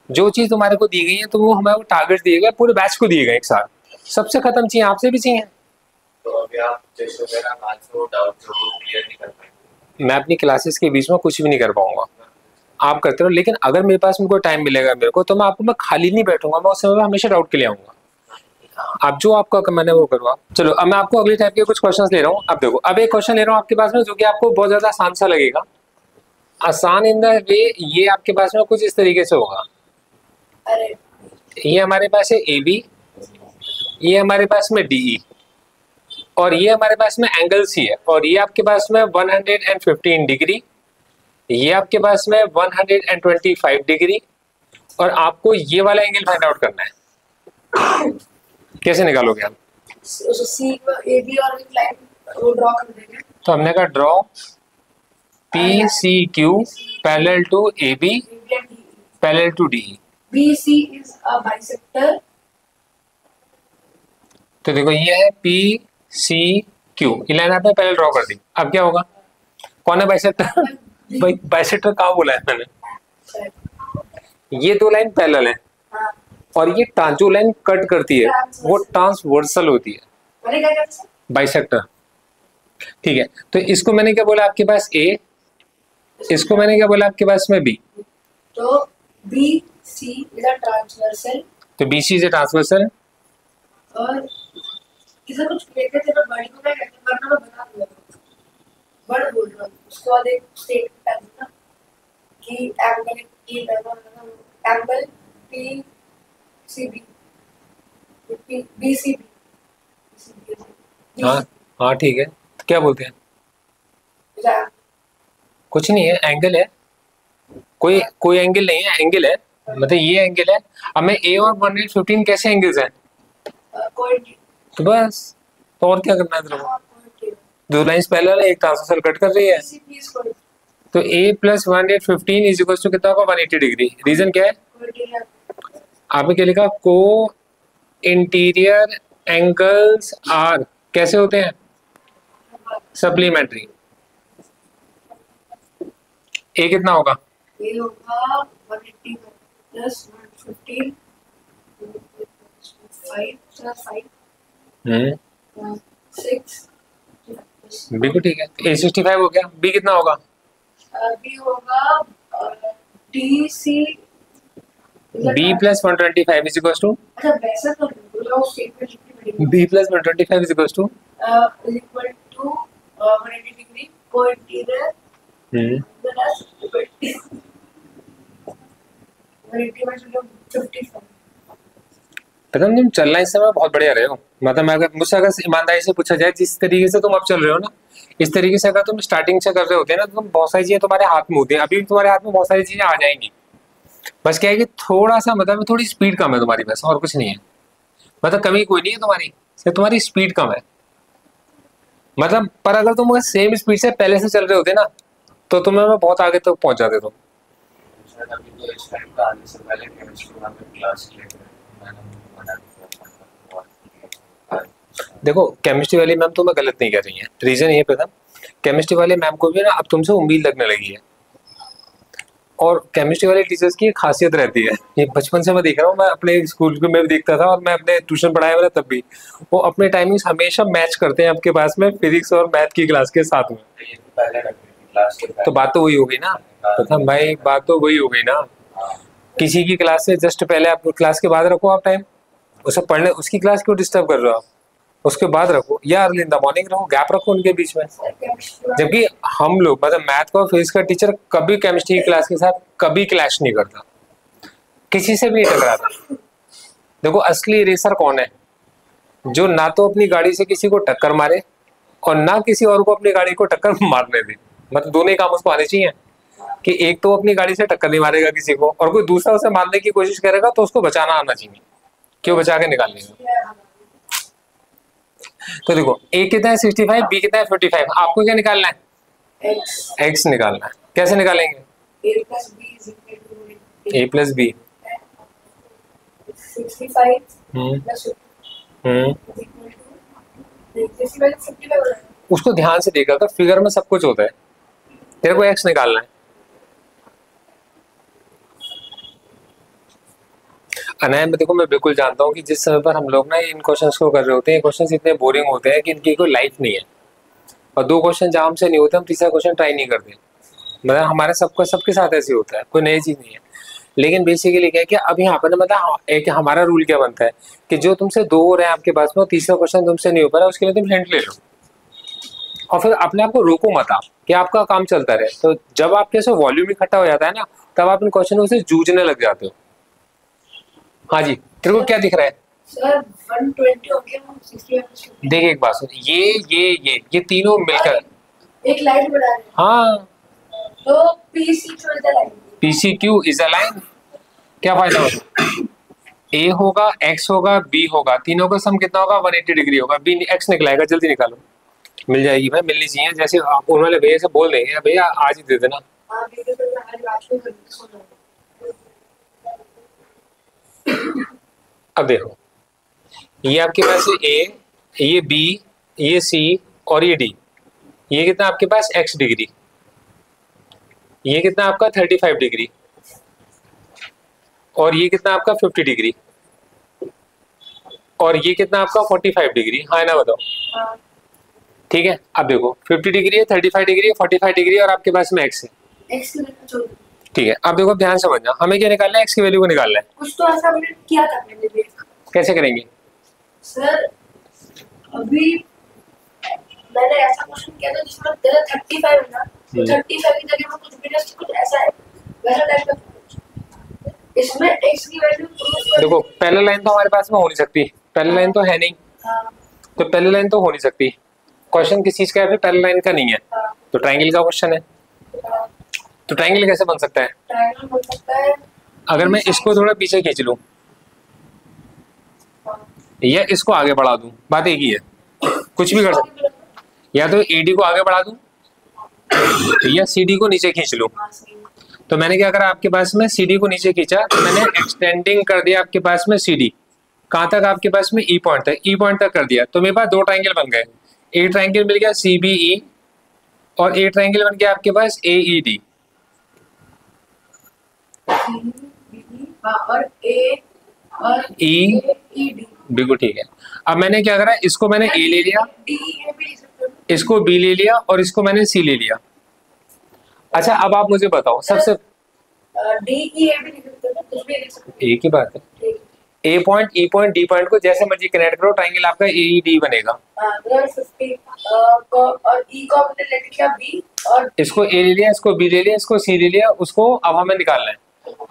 जो चीज तुम्हारे को दी गई है तो वो हमें वो टारगेट दिए गए, पूरे बैच को दिए गए एक साथ। सबसे खत्म चाहिए, आपसे भी चाहिए। तो अभी आप जैसे मेरा मैथ्स को डाउट जो क्लियर नहीं कर पाए, मैं अपनी क्लासेस के बीच में कुछ भी नहीं कर पाऊंगा, आप करते रहो। लेकिन अगर मेरे पास में कोई टाइम मिलेगा मेरे को, तो मैं आपको, मैं खाली नहीं बैठूंगा, मैं उस समय हमेशा डाउट के लिए आऊंगा। आप जो आपका मैंने वो करो आप। चलो अब मैं आपको अगले टाइप के कुछ क्वेश्चंस ले रहा हूँ। अब देखो, अब एक क्वेश्चन ले रहा हूँ आपके पास में जो कि आपको बहुत ज्यादा आसान सा लगेगा। आसान इन द वे, ये आपके पास में कुछ इस तरीके से होगा। ये हमारे पास है ए बी, ये हमारे पास में डी, और ये हमारे पास में एंगल सी है, और ये आपके पास में 115 डिग्री, ये आपके पास में 125 डिग्री, और आपको ये वाला एंगल फाइंड आउट करना है। कैसे निकालोगे आप? सी ए बी और एक लाइन वो ड्रॉ कर देंगे। तो हमने कहा draw P C Q parallel to A B parallel to D. BC is a bisector। तो देखो ये है पी सी क्यू, ये लाइन आपने पहले ड्रॉ कर दी। अब क्या होगा, कौन है बाइसेक्टर? भाई बाइसेक्टर कहाँ बोला है मैंने? ये दो लाइन पैरेलल है, और ये जो लाइन कट करती है वो ट्रांसवर्सल होती है, बाइसेक्टर। ठीक है, तो इसको मैंने क्या बोला आपके पास ए, इसको मैंने क्या बोला आपके पास में बी। तो BC is a transversal। तो BC इज ट्रांसवर्सल। और किसी कुछ कहते थे, बड़ी को क्या कहते हैं, वरना मैं बता दूंगा। बड़ बोल रहा हूँ, उसके बाद एक स्टेटमेंट है ना कि एंगल PCB BCB। हाँ हाँ ठीक है, तो क्या बोलते हैं? कुछ नहीं है, एंगल है, कोई एंगल नहीं है, एंगल है, मतलब ये एंगल है। अब मैं ए और 115 कैसे एंगल्स हैं? तो बस, तो और क्या करना है तेरे को? दो लाइंस पैरेलल है, एक ट्रांसवर्सल कट कर रही है। तो a plus 115 is equal to कितना होगा? 180 डिग्री। रीजन क्या है? आपने क्या लिखा? को इंटीरियर एंगल्स आर कैसे होते हैं? सप्लीमेंट्री। ए कितना होगा? ये होगा 180 प्लस 115 6 बी को ठीक है, A65 हो गया। बी कितना होगा? बी होगा DC B plus 125 is equal to, अच्छा वैसा तो बोला उस स्टेटमेंट लिखनी पड़ेगी। B plus 125 is equal to 180 degree co-interior पता तुम चलना इस समय बहुत बढ़िया रहे हो। मतलब अगर मुझसे अगर ईमानदारी से पूछा जाए, जिस तरीके से तुम अब चल रहे हो ना, इस तरीके से अगर तुम स्टार्टिंग से कर रहे होते ना, तो तुम बहुत सारी चीजें तुम्हारे हाथ में होती है। अभी तुम्हारे हाथ में बहुत सारी चीजें आ जाएंगी। बस क्या है कि थोड़ा सा मतलब थोड़ी स्पीड कम है तुम्हारी, बस और कुछ नहीं है। मतलब कमी कोई नहीं है तुम्हारी, सिर्फ तुम्हारी स्पीड कम है। मतलब पर अगर तुम सेम स्पीड से पहले से चल रहे होते ना, तो तुम्हें मैं बहुत आगे तक पहुंच जाते तुम। सर अभी तो इस टाइम का आने से पहले केमिस्ट्री में क्लास ले मैंने मना किया। देखो केमिस्ट्री वाली मैम तुम्हें गलत नहीं कर रही है, रीजन ये पता, केमिस्ट्री वाले मैम को भी ना अब तुमसे उम्मीद लगने लगी है। और केमिस्ट्री वाले टीचर्स की एक खासियत रहती है, ये बचपन से मैं देख रहा हूँ, मैं अपने स्कूल में भी देखता था और मैं अपने ट्यूशन पढ़ाया वाला तब भी, वो अपने टाइमिंग्स हमेशा मैच करते हैं आपके पास में फिजिक्स और मैथ की क्लास के साथ में। ये तो पहले रखी थी क्लास के तो बात तो वही हो गई ना प्रथम भाई, बात तो वही हो गई ना। किसी की क्लास से जस्ट पहले आप क्लास के बाद रखो आप टाइम, उसे पढ़ने, उसकी क्लास क्यों डिस्टर्ब कर रहे हो आप, उसके बाद रखो या अर्ली इन द मॉर्निंग रखो, गैप रखो उनके बीच में। जबकि हम लोग मतलब मैथ का और फिजिक्स का टीचर कभी केमिस्ट्री की क्लास के साथ कभी क्लैश नहीं करता, किसी से भी नहीं टकराता। देखो असली रेसर कौन है, जो ना तो अपनी गाड़ी से किसी को टक्कर मारे और ना किसी और को अपनी गाड़ी को टक्कर मारने दे, मतलब दोनों ही काम उसको आने चाहिए कि एक तो अपनी गाड़ी से टक्कर नहीं मारेगा किसी को, और कोई दूसरा उसे मारने की कोशिश करेगा तो उसको बचाना आना चाहिए, क्यों बचा के निकाल लेगा। तो देखो ए कितना है 65, बी कितना है 55, आपको क्या निकालना है, एक्स निकालना है। कैसे निकालेंगे, ए प्लस बी, 65 उसको ध्यान से देखा था, फिगर में सब कुछ होता है, तेरे को एक्स निकालना है। अनय में देखो मैं बिल्कुल जानता हूँ कि जिस समय पर हम लोग ना इन क्वेश्चंस को कर रहे होते हैं, क्वेश्चंस इतने बोरिंग होते हैं कि इनकी कोई लाइफ नहीं है, और दो क्वेश्चन जहाँ हमसे नहीं होते हम तीसरा क्वेश्चन ट्राई नहीं करते, मतलब हमारे सबके साथ ऐसे होता है, कोई नई चीज नहीं है। लेकिन बेसिकली क्या है कि अब यहाँ पर मतलब एक हमारा रूल क्या बनता है कि जो तुमसे दो हो रहे हैं आपके पास में, तीसरा क्वेश्चन तुमसे नहीं हो पा रहा, उसके लिए तुम हिंट ले लो और फिर अपने आप को रोको मत आप कि आपका काम चलता रहे। तो जब आपके से वॉल्यूम इकट्ठा हो जाता है ना, तब आप इन क्वेश्चनों से जूझने लग जाते हो। हाँ जी, तेरे को क्या दिख रहा है सर 120 हो गया, 60। देख एक बात सुन, ये तीनों मिलकर एक लाइन बना रहे हैं। हाँ, तो पीसी थोड़ा सा line, PCQ is a line, क्या फायदा होगा, ए होगा, एक्स होगा, बी होगा, तीनों का सम कितना होगा 180 डिग्री होगा, बी एक्स निकलाएगा, जल्दी निकालो। मिल जाएगी भाई, मिलनी चाहिए, जैसे आप उन वाले भैया से बोल देंगे भैया आज ही दे देना। हां दे दो, आज रात को कर दो। अब देखो ये आपके पास ए, ये बी, ये सी और ये डी, ये कितना आपके पास x डिग्री, ये कितना आपका 35 डिग्री, और ये कितना आपका 50 डिग्री, और ये कितना आपका 45 डिग्री। हाँ ना बताओ, ठीक है। अब देखो 50 डिग्री है, 35 डिग्री है, 45 डिग्री और आपके पास में x है, एक्स की ठीक है। अब देखो ध्यान समझना, हमें क्या निकालना है, x की वैल्यू को निकालना है। कुछ तो ऐसा हमने किया था मैंने भी। कैसे करेंगे सर अभी मैंने ऐसा क्वेश्चन किया था जिसमें तेरा 35 है ना, तो 35 की जगह में कुछ भी नहीं, कुछ ऐसा है वैसा टाइप का। इसमें x की वैल्यू देखो पहला लाइन तो हमारे पास में हो नहीं सकती, पहली लाइन तो है नहीं, तो पहली लाइन तो हो नहीं सकती। क्वेश्चन किस चीज का है, पहली लाइन का नहीं है, तो ट्रायंगल का क्वेश्चन है। तो ट्रायंगल कैसे बन सकता है, ट्रायंगल बन सकता है अगर मैं इसको थोड़ा पीछे खींच लूं या इसको आगे बढ़ा दूं, बात एक ही है, कुछ भी कर सकते, या तो AD को आगे बढ़ा दूं या CD को नीचे खींच लूं। तो मैंने क्या करा, आपके पास में CD को नीचे खींचा, तो मैंने एक्सटेंडिंग कर दिया आपके पास में CD, कहां तक, आपके पास में E पॉइंट तक, E पॉइंट तक कर दिया, तो मेरे पास दो ट्रायंगल बन गए, एक ट्रायंगल मिल गया CBE और एक ट्रायंगल बन गया आपके पास AED। और A और E बिल्कुल ठीक है। अब मैंने क्या करा, इसको मैंने A ले लिया, इसको B ले लिया और इसको मैंने C ले लिया। अच्छा अब आप मुझे बताओ सबसे एक ही बात है, A point, E point, D point को जैसे मर्जी कनेक्ट करो, ट्रायंगल आपका AED बनेगा। और E को हमने लेके किया B, और इसको A ले लिया, इसको B ले लिया, इसको C ले लिया, उसको अब हमें निकालना है,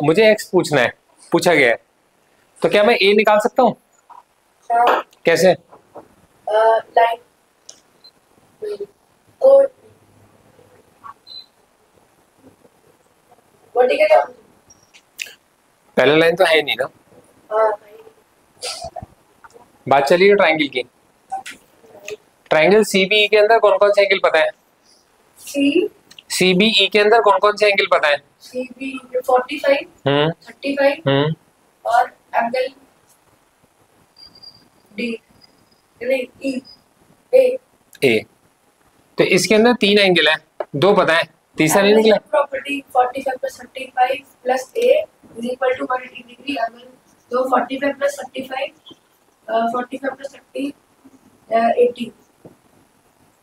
मुझे X पूछना है, पूछा गया है, तो क्या मैं A निकाल सकता हूँ, कैसे, लाइन तो वर्टिकल, पहला लाइन तो है नहीं ना, हाँ बात चलिए ट्रायंगल की। ट्रायंगल CBE के अंदर कौन कौन से एंगल पता है, सी बी ई के अंदर कौन कौन से एंगल पता है? CB 45, 35 और एंगल डी नहीं ई ए। तो इसके अंदर 3 एंगल है, 2 पता है, तीसरा नहीं निकला। प्रॉपर्टी 45 + 35 + a = 180 डिग्री एंगल, तो 45 + 35 45 + 30 80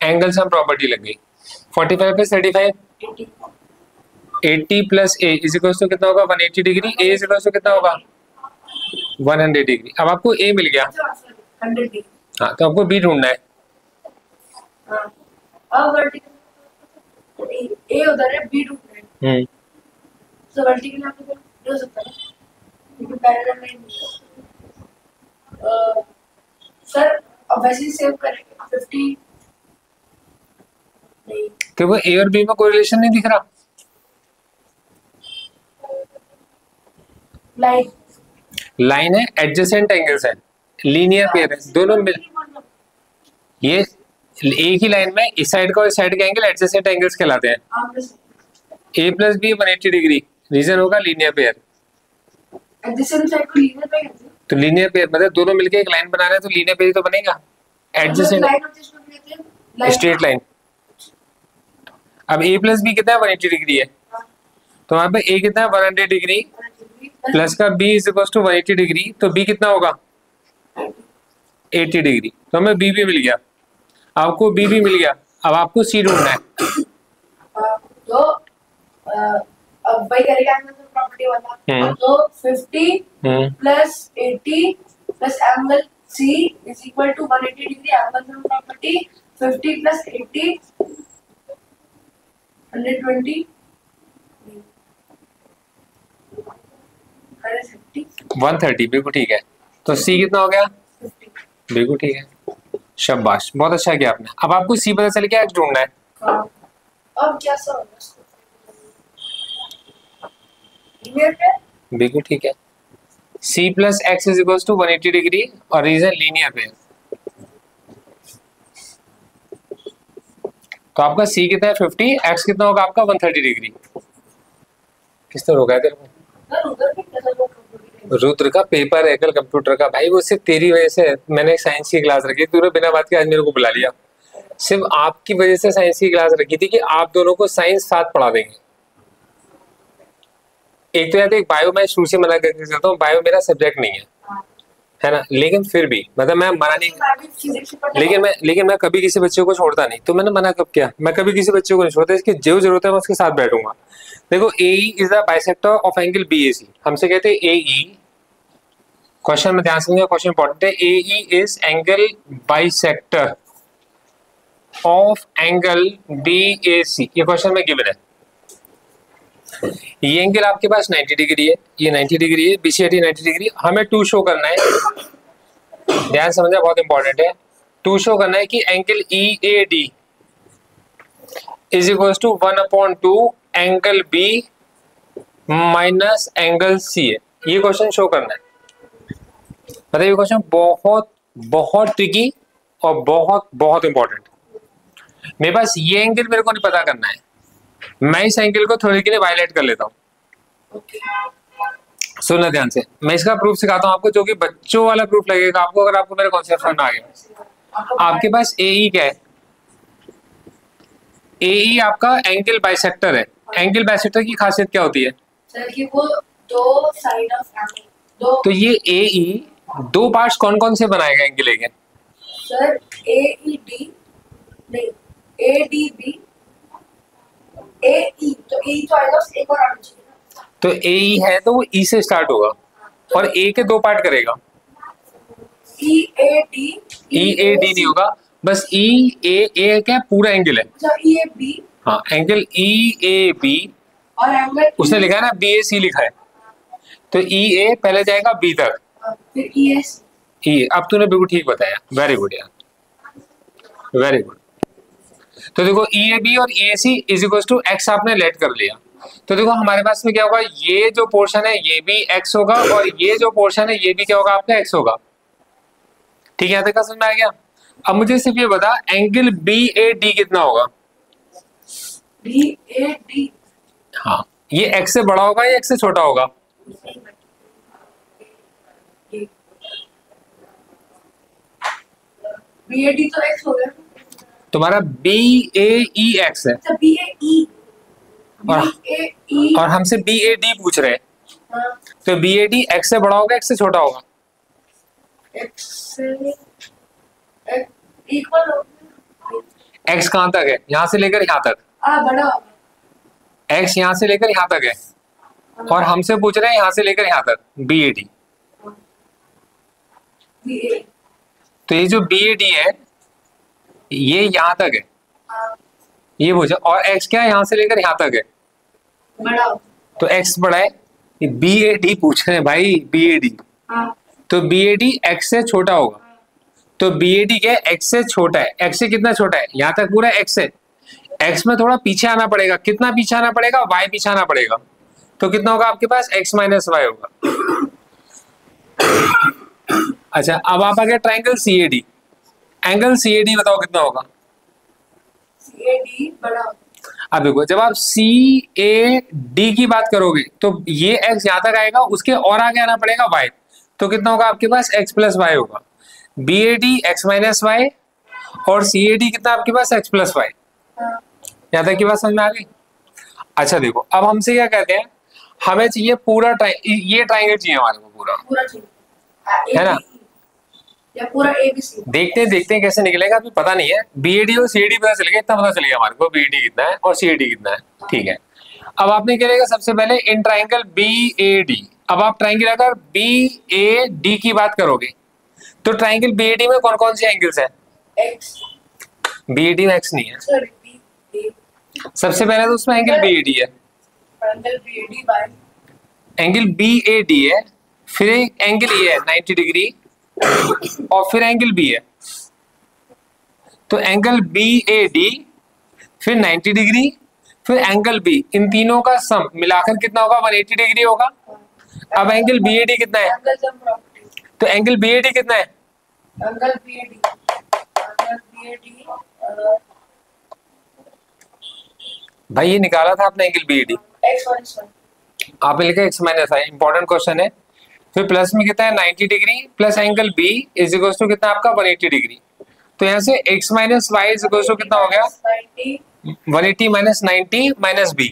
एंगल सम प्रॉपर्टी लग गई। 45 + 35 80 + a = कितना होगा? 180 डिग्री। a = कितना होगा? 100 डिग्री। अब आपको a मिल गया, 100 डिग्री। हाँ, तो आपको b ढूंढना है। हाँ, अब वर्टिकल a उधर है, b ढूंढना है, तो वर्टिकल यहाँ पे नहीं हो सकता है क्योंकि पैरेलल लाइन है। सर अब वैसे ही सेव करेंगे 50 नहीं, तो वो a और b में कोई रिलेशन नहीं दिख रहा। लाइन है, एडजेसेंट एंगल्स है, लीनियर पेयर है, दोनों मिल, ये एक ही लाइन में इस साइड का और इस साइड का एंगल एडजेसेंट एंगल्स कहलाते हैं। a + b 180 डिग्री, रीजन होगा लीनियर पेयर। एडजेसेंट साइड को लीनियर पेयर कहते हैं। तो लीनियर पेयर मतलब दोनों मिलके एक लाइन बना रहे हैं, तो लीनियर पेयर तो बनेगा। Adjacent straight line. अब a + b कितना है? 180 डिग्री है, तो वहां पे a कितना है? 100 डिग्री प्लस का b = 180 डिग्री, तो b कितना होगा? 80 डिग्री। तो हमें b भी मिल गया, आपको b भी मिल गया। अब आपको c ढूंढना है। तो अब वही करेगा एंगल प्रॉपर्टी वाला, तो 50 + 80 + angle c = 180 degree, angle property 50 + 80 120 130, बिल्कुल ठीक है। तो c कितना हो गया? 50, बिल्कुल ठीक है, शाबाश, बहुत अच्छा किया आपने। अब आपको c पता चल गया, x ढूंढना है। हाँ, अब क्या सर होगा? लीनियर पेयर, बिल्कुल ठीक है। c + x = 180 डिग्री और रीजन लीनियर पेयर। तो आपका c कितना है? 50, x कितना होगा आपका? 130 डिग्री। किस तरह होगा तेरे को? रुद्र का पेपर है कल कंप्यूटर का, भाई वो सिर्फ तेरी वजह से। मैंने साइंस की क्लास रखी, तूने बिना बात के आज मेरे को बुला लिया। सिर्फ आपकी वजह से साइंस की क्लास रखी थी कि आप दोनों को साइंस साथ पढ़ा देंगे। एक तो यार, एक बायो मैं शुरू से मना करके चलता हूँ, बायो मेरा सब्जेक्ट नहीं है ना, लेकिन फिर भी मतलब मैं मना नहीं, लेकिन मैं कभी किसी बच्चे को छोड़ता नहीं। तो मैंने मना कब किया? मैं कभी किसी बच्चे को नहीं छोड़ता, इसकी जो जरूरत है मैं उसके साथ बैठूंगा। देखो, AE is the bisector of angle BAC। हमसे कहते हैं AE, क्वेश्चन में ध्यान से, क्वेश्चन इंपॉर्टेंट है। AE is angle bisector of angle BAC, ये क्वेश्चन में गिवन है। ये एंगल आपके पास 90 डिग्री है, ये 90 डिग्री है, BCD 90 डिग्री। हमें 2 शो करना है, ध्यान समझना, बहुत इंपॉर्टेंट है। 2 शो करना है कि angle EAD = 1/2 angle B minus angle C है। ये क्वेश्चन शो करना है। मतलब ये क्वेश्चन बहुत बहुत ट्रिकी और बहुत बहुत इंपॉर्टेंट। मेरे पास ये एंगल मेरे को नहीं पता करना है, मैं इस एंगल को थोड़ी के लिए वायलेट कर लेता हूँ। सुनना ध्यान से, मैं इसका प्रूफ सिखाता हूँ आपको, जो कि बच्चों वाला प्रूफ लगेगा आपको अगर आपको मेरा कॉन्सेप्ट समझ में आ गया। आपके पास AE क्या है? AE आपका एंगल बाइसेक्टर है। एंगल बाइसेक्टर की खासियत क्या होती है? सर कि वो दो साइड ऑफ एंगल, दो, तो ये AE 2 पार्ट्स कौन कौन से बनाएगा एंगल के? सर AED नहीं, ADB AE, तो AE तो आएगा, एक और आना चाहिए ना। तो AE है तो वो E से स्टार्ट होगा और A के 2 पार्ट करेगा। EAD नहीं होगा, बस EAA क्या पूरा एंगल है। EAB, हाँ, एंगल EAB और एंगल उसने लिखा है ना, BAC लिखा है, तो EA पहले जाएगा B तक, फिर ES। अब तूने बिल्कुल ठीक बताया, वेरी गुड यार, वेरी गुड। तो देखो EAB और EAC = x आपने लेट कर लिया। तो देखो हमारे पास में क्या होगा, ये जो पोर्शन है ये भी x होगा और ये जो पोर्शन है ये भी क्या होगा आपका x होगा। ठीक है, यहाँ तक समझ में आ गया। अब मुझे सिर्फ ये बता, एंगल BAD कितना होगा? BAD। हाँ, ये x से बड़ा होगा या x से छोटा होगा? BAD तो x हो गया। तुम्हारा BAEX है। अच्छा BAE। और हमसे BAD पूछ रहे हैं, हाँ। तो BAD x से बड़ा होगा x से छोटा होगा? x से इक्वल होगा। x कहाँ तक है? यहाँ से लेकर यहाँ तक। बड़ा होगा। x यहाँ से लेकर यहाँ तक है और हमसे पूछ रहे हैं यहाँ से लेकर यहाँ तक BAD। तो ये जो BAD है ये यहाँ तक है, ये पूछा, और x क्या है? यहाँ से लेकर यहाँ तक है, बड़ा। तो x बड़ा है। ये BAD पूछ रहे हैं भाई, BAD। तो BAD x से छोटा होगा, तो BAD क्या है? x से छोटा है। x से कितना छोटा है? यहाँ तक पूरा x है। x में थोड़ा पीछे आना पड़ेगा। कितना पीछे आना पड़ेगा? y पीछे आना पड़ेगा। तो कितना होगा आपके पास? x माइनस वाई होगा। अच्छा, अब आप आ गए ट्राइंगल CAD। एंगल CAD बताओ कितना होगा? CAD बड़ा। अब देखो, जब आप CAD की बात करोगे तो ये x यहाँ तक आएगा, उसके और आगे आना पड़ेगा y। तो कितना होगा आपके पास? x प्लस वाई होगा। BAD x माइनस वाई और CAD कितना आपके पास? x plus Y. यहाँ तक की बात समझ में आ गई? अच्छा देखो, अब हमसे क्या कहते हैं, हमें चाहिए पूरा ये ट्राइंगल चाहिए हमारे को पूरा चाहिए, है ना? या पूरा ABC। देखते हैं कैसे निकलेगा, अभी पता नहीं है। BAD और CAD पता चल गया, इतना पता चल गया हमारे को BAD कितना है और CAD कितना है। ठीक है, अब आपने क्या करेगा, सबसे पहले इन ट्राइंगल BAD। अब आप ट्राइंगल अगर BAD की बात करोगे तो ट्राइंगल BAD में कौन कौन से एंगल्स हैं? X। BAD में x नहीं है। सबसे पहले तो उसमें एंगल BAD है, एंगल BAD है, फिर एक एंगल ये है 90 डिग्री और फिर एंगल B है। तो एंगल BAD, फिर 90 डिग्री, फिर एंगल B, इन तीनों का सम मिलाकर कितना होगा? 180 डिग्री होगा। अब एंगल BAD कितना है? तो एंगल BAD कितना है? एंगल BAD भाई ये निकाला था आपने एंगल BAD, x आपने लिखा x minus I. Important question है। फिर प्लस में कितना है? 90 degree plus angle B is equal to कितना आपका? 180 डिग्री। तो यहाँ से x minus Y is equal to कितना हो गया? 180 माइनस 90 माइनस B,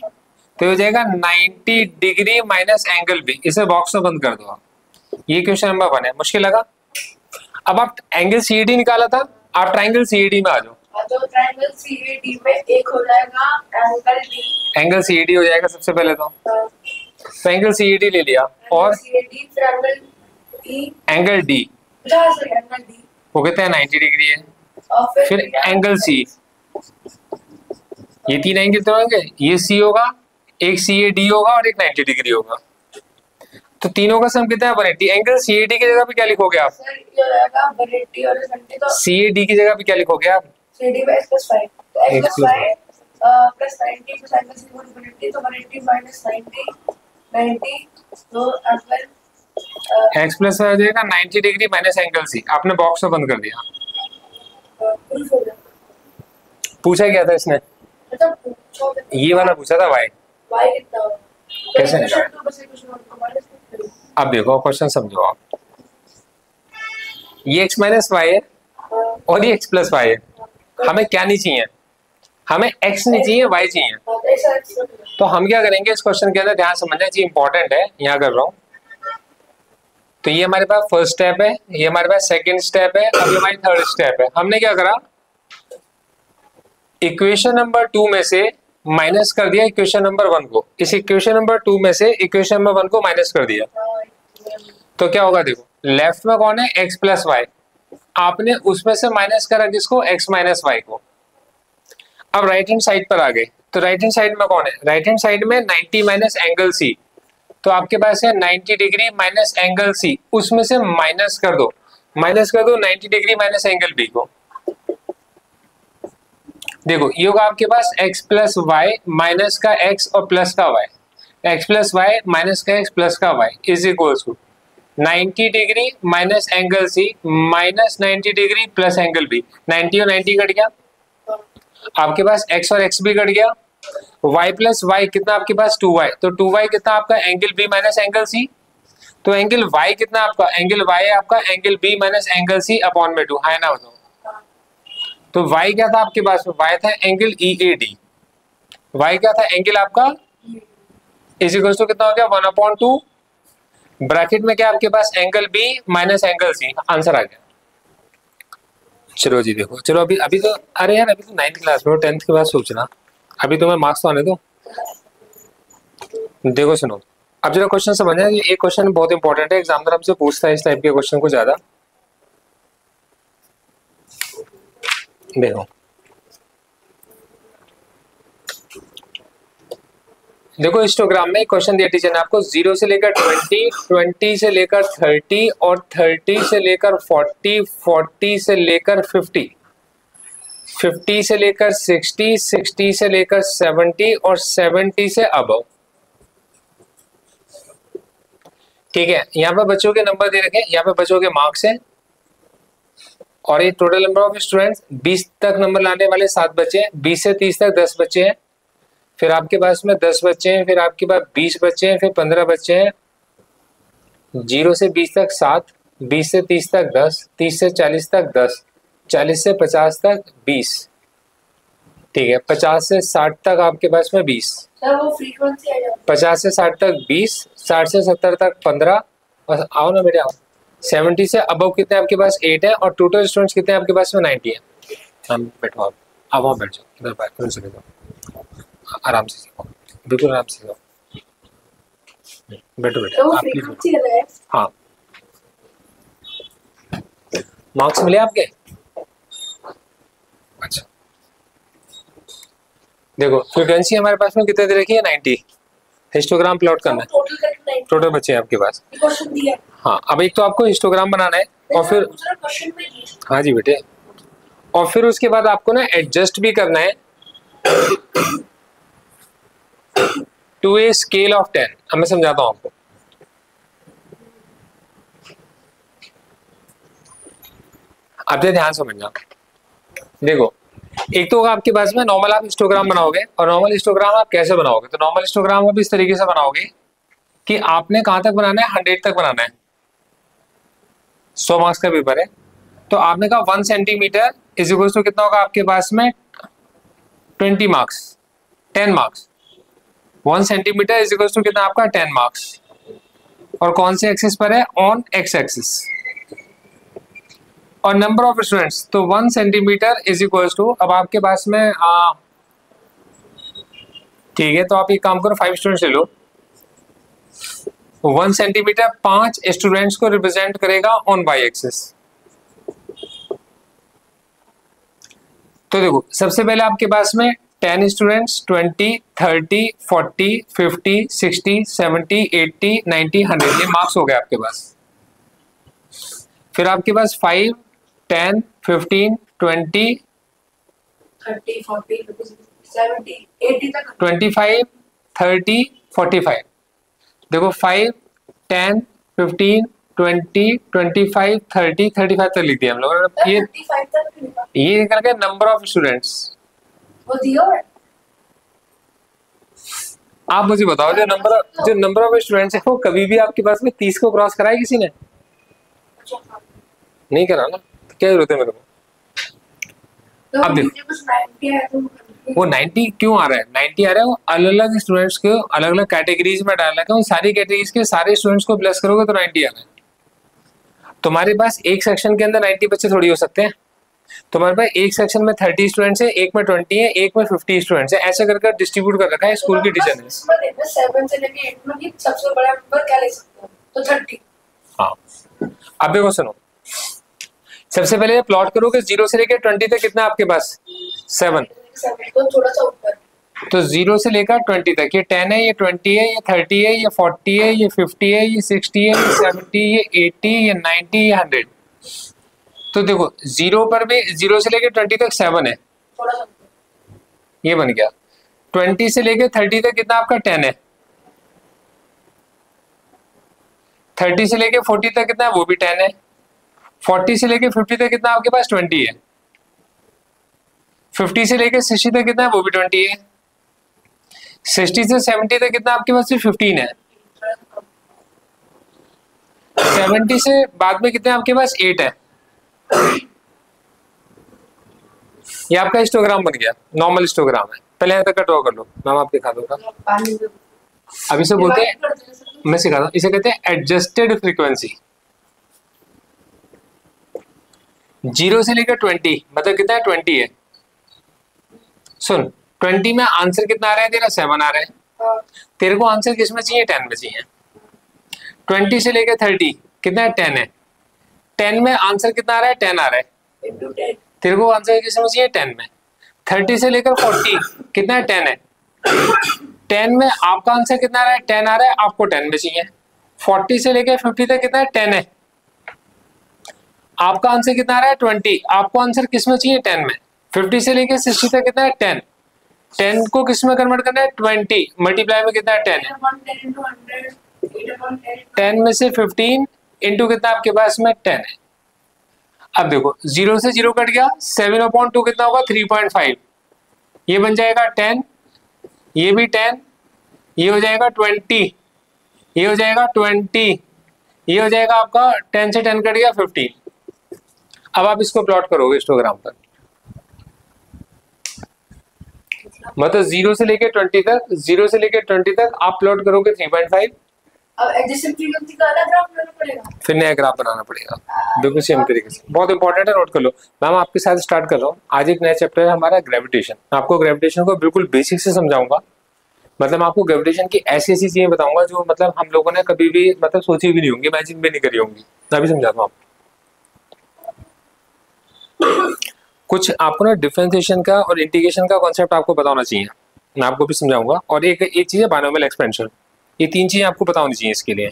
तो हो जाएगा 90 डिग्री माइनस एंगल B। इसे बॉक्स में बंद कर दो आप। ये क्वेश्चन नंबर 1 है। मुश्किल लगा? अब आप एंगल CAD निकाला था, आप ट्राइंगल CAD में आ जाओ। तो ट्रायंगल CAD में एक हो जाएगा एंगल D। एंगल CAD हो जाएगा सबसे पहले तो एंगल CAD ले लिया और CAD फिर एंगल D, एंगल D वो कितना है? 90 डिग्री है। और फिर एंगल C, ये तीन एंगल तो होंगे, ये C होगा, एक CAD होगा और एक 90 डिग्री होगा। तो तीनों का सम कितना है? 180। एंगल CAD की जगह पे क्या लिखोगे आप? सर ये हो जाएगा 180 और 70। तो CAD की जगह पे क्या लिखोगे आप? CAD में x + 5, तो x + 5 plus 90 plus angle C = 180, तो 180 माइनस 90 तो एंगल x प्लस हो जाएगा 90 डिग्री माइनस एंगल C। आपने बॉक्स में बंद कर दिया। प्रूफ हो जाएगा। पूछा क्या था इसने? मतलब ये वाला पूछा था y। y कितना होगा? कैसे निकाला? तो बस कुछ और माइनस करो। अब देखो क्वेश्चन समझो आप, ये x माइनस वाई है और ये x प्लस वाई है। हमें क्या नहीं चाहिए? हमें x नहीं चाहिए, y चाहिए। तो हम क्या करेंगे इस क्वेश्चन के अंदर, ध्यान समझना चाहिए, इंपॉर्टेंट है, यहाँ कर रहा हूँ। तो ये हमारे पास फर्स्ट स्टेप है, ये हमारे पास सेकंड स्टेप है, अब ये हमारी थर्ड स्टेप है। हमने क्या करा, इक्वेशन नंबर 2 में से माइनस कर दिया इक्वेशन नंबर 1 को। इस इक्वेशन नंबर 2 में से इक्वेशन नंबर 1 को माइनस कर दिया। तो क्या होगा, देखो लेफ्ट में कौन है? x plus Y. आपने उसमें से माइनस करा किसको? x माइनस वाई को। अब राइट हैंड साइड पर आ गए, तो राइट हैंड साइड में कौन है? राइट हैंड साइड में 90 माइनस एंगल C। तो आपके पास है 90 डिग्री माइनस एंगल C, उसमें से माइनस कर दो 90 डिग्री माइनस एंगल B को। देखो ये होगा आपके पास x प्लस वाई माइनस का x और प्लस का y, x plus Y minus का x प्लस का y is equal to 90 degree minus angle C minus 90 degree plus angle B। 90 और 90 कट गया, आपके पास x और x भी कट गया, y प्लस वाई कितना आपके पास 2y, तो 2y कितना आपका angle b minus angle c, तो एंगल y कितना आपका, एंगल y है आपका angle b minus angle c upon में 2 है ना। बताओ तो y क्या था आपके पास में, y था एंगल EAD, y क्या था एंगल आपका इज इक्वल टू कितना हो गया 1/2, ब्रैकेट में क्या आपके पास angle b minus angle c, answer आ गया। चलो जी देखो, चलो अभी अभी तो, अरे यार अभी तो 9th क्लास में, 10th के बाद सोचना, अभी तो मैं मार्क्स तो आने दो। देखो सुनो, अब जरा क्वेश्चन समझना, ये एक क्वेश्चन बहुत इंपॉर्टेंट है, एग्जामिनर हमसे पूछता है इस टाइप के क्वेश्चन को ज्यादा। देखो देखो हिस्टोग्राम में क्वेश्चन दिया टीचर ने आपको 0 से लेकर 20, 20 से लेकर 30 और 30 से लेकर 40, 40 से लेकर 50, 50 से लेकर 60, 60 से लेकर 70 और 70 से अबव। ठीक है, यहाँ पे बच्चों के नंबर दे रखे हैं, यहाँ पे बच्चों के मार्क्स हैं, और ये टोटल नंबर ऑफ स्टूडेंट्स 20 तक नंबर लाने वाले 7 बच्चे हैं, 20 से 30 तक 10 बच्चे हैं, फिर आपके पास में 10 बच्चे हैं, फिर आपके पास 20 बच्चे हैं, फिर 15 बच्चे हैं, 0 से 20 तक 7, 20 से 30 तक 10, 30 से 40 तक 10, 40 से 50 तक 20, ठीक है, 50 से 60 तक आपके पास में 20, सर वो फ्रीक्वेंसी आ जाती 50 से 60 तक 20, 60 से 70 तक 15, और आओ ना बेटे आओ, 70 से अबव कितने आपके पास 8 है, और टोटल स्टूडेंट्स कितने आपके पास में 90 है। हम बैठो, आप अब वहाँ बैठ जाओ, इधर बैठ से जाओ, आराम से सीखो, बिल्कुल आराम से सीखो, बैठो है, वो आप प्लीज। फ्रीक्वेंसी है। हाँ मार्क्स मिले आपके, अच्छा देखो फ्रीक्वेंसी हमारे पास में कितने दे रखी है 90, हिस्टोग्राम प्लॉट करना है, टोटल करके 90 टोटल बच्चे हैं आपके पास। क्वेश्चन दिया हाँ अब एक तो आपको हिस्टोग्राम बनाना है, और फिर दूसरा क्वेश्चन में दिया। हाँ जी बेटे, और फिर उसके बाद आपको ना एडजस्ट भी करना है टू ए स्केल ऑफ 10। अब मैं समझाता हूँ आपको, अब ये ध्यान समझना। देखो एक तो होगा आपके पास में नॉर्मल आप हिस्टोग्राम बनाओगे, और नॉर्मल हिस्टोग्राम आप कैसे बनाओगे, तो नॉर्मल हिस्टोग्राम आप इस तरीके से बनाओगे कि आपने कहां तक बनाना है, 100 तक बनाना है, 100 मार्क्स का पेपर है, तो आपने कहा 1 सेंटीमीटर इज इक्वल टू कितना होगा आपके पास में 20 marks, 10 marks, 1 centimetre is equal to कितना आपका 10 मार्क्स, और कौन से एक्सिस पर है, ऑन एक्स एक्सिस, और नंबर ऑफ स्टूडेंट्स, तो 1 सेंटीमीटर इज इक्वल टू, अब आपके पास में ठीक है, तो आप एक काम करो 5 स्टूडेंट्स ले लो, 1 सेंटीमीटर 5 स्टूडेंट्स को रिप्रेजेंट करेगा ऑन वाई एक्सिस। तो देखो सबसे पहले आपके पास में 10 स्टूडेंट्स, 20, 30, 40, 50, 60, 70, 80, 90, 100, ये मार्क्स हो गए आपके पास। फिर आपके पास 5, 10, 15, 20, 30, 40, 50, 70, 80 तक 25, 30, 45। देखो 5, 10, 15, 20, 25, 30, 35 तक लिख दिया हम लोगों ने। ये 35 तक मिलेगा। ये निकल गया नंबर ऑफ स्टूडेंट्स। वो दिया है। आप मुझे बताओ जो नंबर ऑफ स्टूडेंट्स है वो कभी भी आपके पास में 30 को क्रॉस कराया किसी ने? नहीं करा ना, तो क्या जरूरत है मेरे को? तो अब देखो मुझे कुछ 90 है तो वो 90 क्यों आ रहा है, 90 आ रहा है, वो अलग अलग स्टूडेंट्स को अलग अलग कैटेगरीज में डाल रखा है, उन सारी कैटेगरीज के सारे स्टूडेंट्स को प्लस करोगे तो 90 आ रहा है। तुम्हारे पास एक सेक्शन के अंदर 90 बच्चे थोड़ी हो सकते हैं, तुम्हारे पास एक सेक्शन में 30 स्टूडेंट्स है, एक में 20 है, एक में 50 स्टूडेंट्स है, ऐसे करके डिस्ट्रीब्यूट कर रखा है स्कूल की टीचर ने। 7 से लेके 8 में भी सबसे बड़ा नंबर क्या ले सकते हो, तो 30। हाँ अब देखो सुनो, सबसे पहले प्लॉट करोगे 0 से लेकर 20 तक कितना आपके पास 7, तो थोड़ा सा ऊपर, तो 0 से लेकर 20 तक ये 10 है, ये 20 है, ये 30 है, ये 40 है, ये 50 है, ये 60 है, ये 70, ये 80, ये 90, ये 100। तो देखो 0 पर भी 0 से लेकर 20 तक 7 है, थोड़ा सा ऊपर। ये बन गया। 20 से लेकर 30 तक कितना आपका 10 है, 30 से लेकर 40 तक कितना है, वो भी 10 है, 40 से लेकर 50 तक कितना आपके पास 20 है, 50 से लेकर 60 तक कितना है, वो भी 20 है, 60 से 70 तक कितना आपके पास 15 है। 70 से बाद में कितने आपके पास 8 है। ये आपका हिस्टोग्राम बन गया, नॉर्मल हिस्टोग्राम है। पहले यहाँ तक का ड्रॉ कर लो, मैम आप दिखा दो। अब इसे बोलते हैं, मैं सिखाता हूँ, इसे कहते हैं एडजस्टेड फ्रीक्वेंसी। 0 से लेकर 20 मतलब कितना है 20 है। सुन 20 में आंसर कितना आ रहा है तेरा 7 आ रहा है। तेरे को आंसर किस में चाहिए 10 में चाहिए। 20 से लेकर 30 कितना है 10 है। 10 में आंसर कितना आ रहा है 10 आ रहा है। तेरे को आंसर किस में चाहिए 10 में। 30 से लेकर 40 कितना है 10 है। 10 में आपका आंसर कितना आ रहा है 10 आ रहा है, आपको 10 में चाहिए। 40 से लेकर 50 तक कितना है 10 है, आपका आंसर कितना आ रहा है 20, आपको आंसर किस में चाहिए 10 में। 50 से लेकर 60 तक कितना है 10, 10 को किस में कन्वर्ट करना है 20, मल्टीप्लाई में कितना है 10 है। 10 में से 15 इंटू कितना आपके पास में 10 है। अब देखो 0 से 0 कट गया, 7/2 कितना होगा 3.5, ये बन जाएगा 10, ये भी 10, ये हो जाएगा 20, ये हो जाएगा 20, ये हो जाएगा आपका 10 से 10 कट गया 15। अब आप इसको प्लॉट करोगे हिस्टोग्राम पर, मतलब 0 से लेके 20 तक, 0 से लेके 20 तक आप प्लॉट करोगे 3.5। अब एडजस्टेड फ्रीक्वेंसी का अलग ग्राफ बनाना पड़ेगा, फिर नया ग्राफ बनाना पड़ेगा, बिल्कुल सेम तरीके से। बहुत इंपॉर्टेंट है, नोट कर लो। मैम आपके साथ स्टार्ट कर रहा हूँ, आज एक नया चैप्टर है हमारा ग्रेविटेशन। आपको ग्रेविटेशन को बिल्कुल बेसिक से समझाऊंगा, मतलब आपको ग्रेविटेशन की ऐसी ऐसी चीजें बताऊंगा जो मतलब हम लोगों ने कभी भी मतलब सोची भी नहीं होंगी, इमेजिन भी नहीं करी होंगी। मैं भी समझाता हूँ आपको। कुछ आपको ना डिफरेंशिएशन का और इंटीग्रेशन का कॉन्सेप्ट आपको पता होना चाहिए, मैं आपको भी समझाऊंगा। और एक चीज है बायनोमियल एक्सपेंशन, ये 3 चीजें आपको पता होनी चाहिए इसके लिए।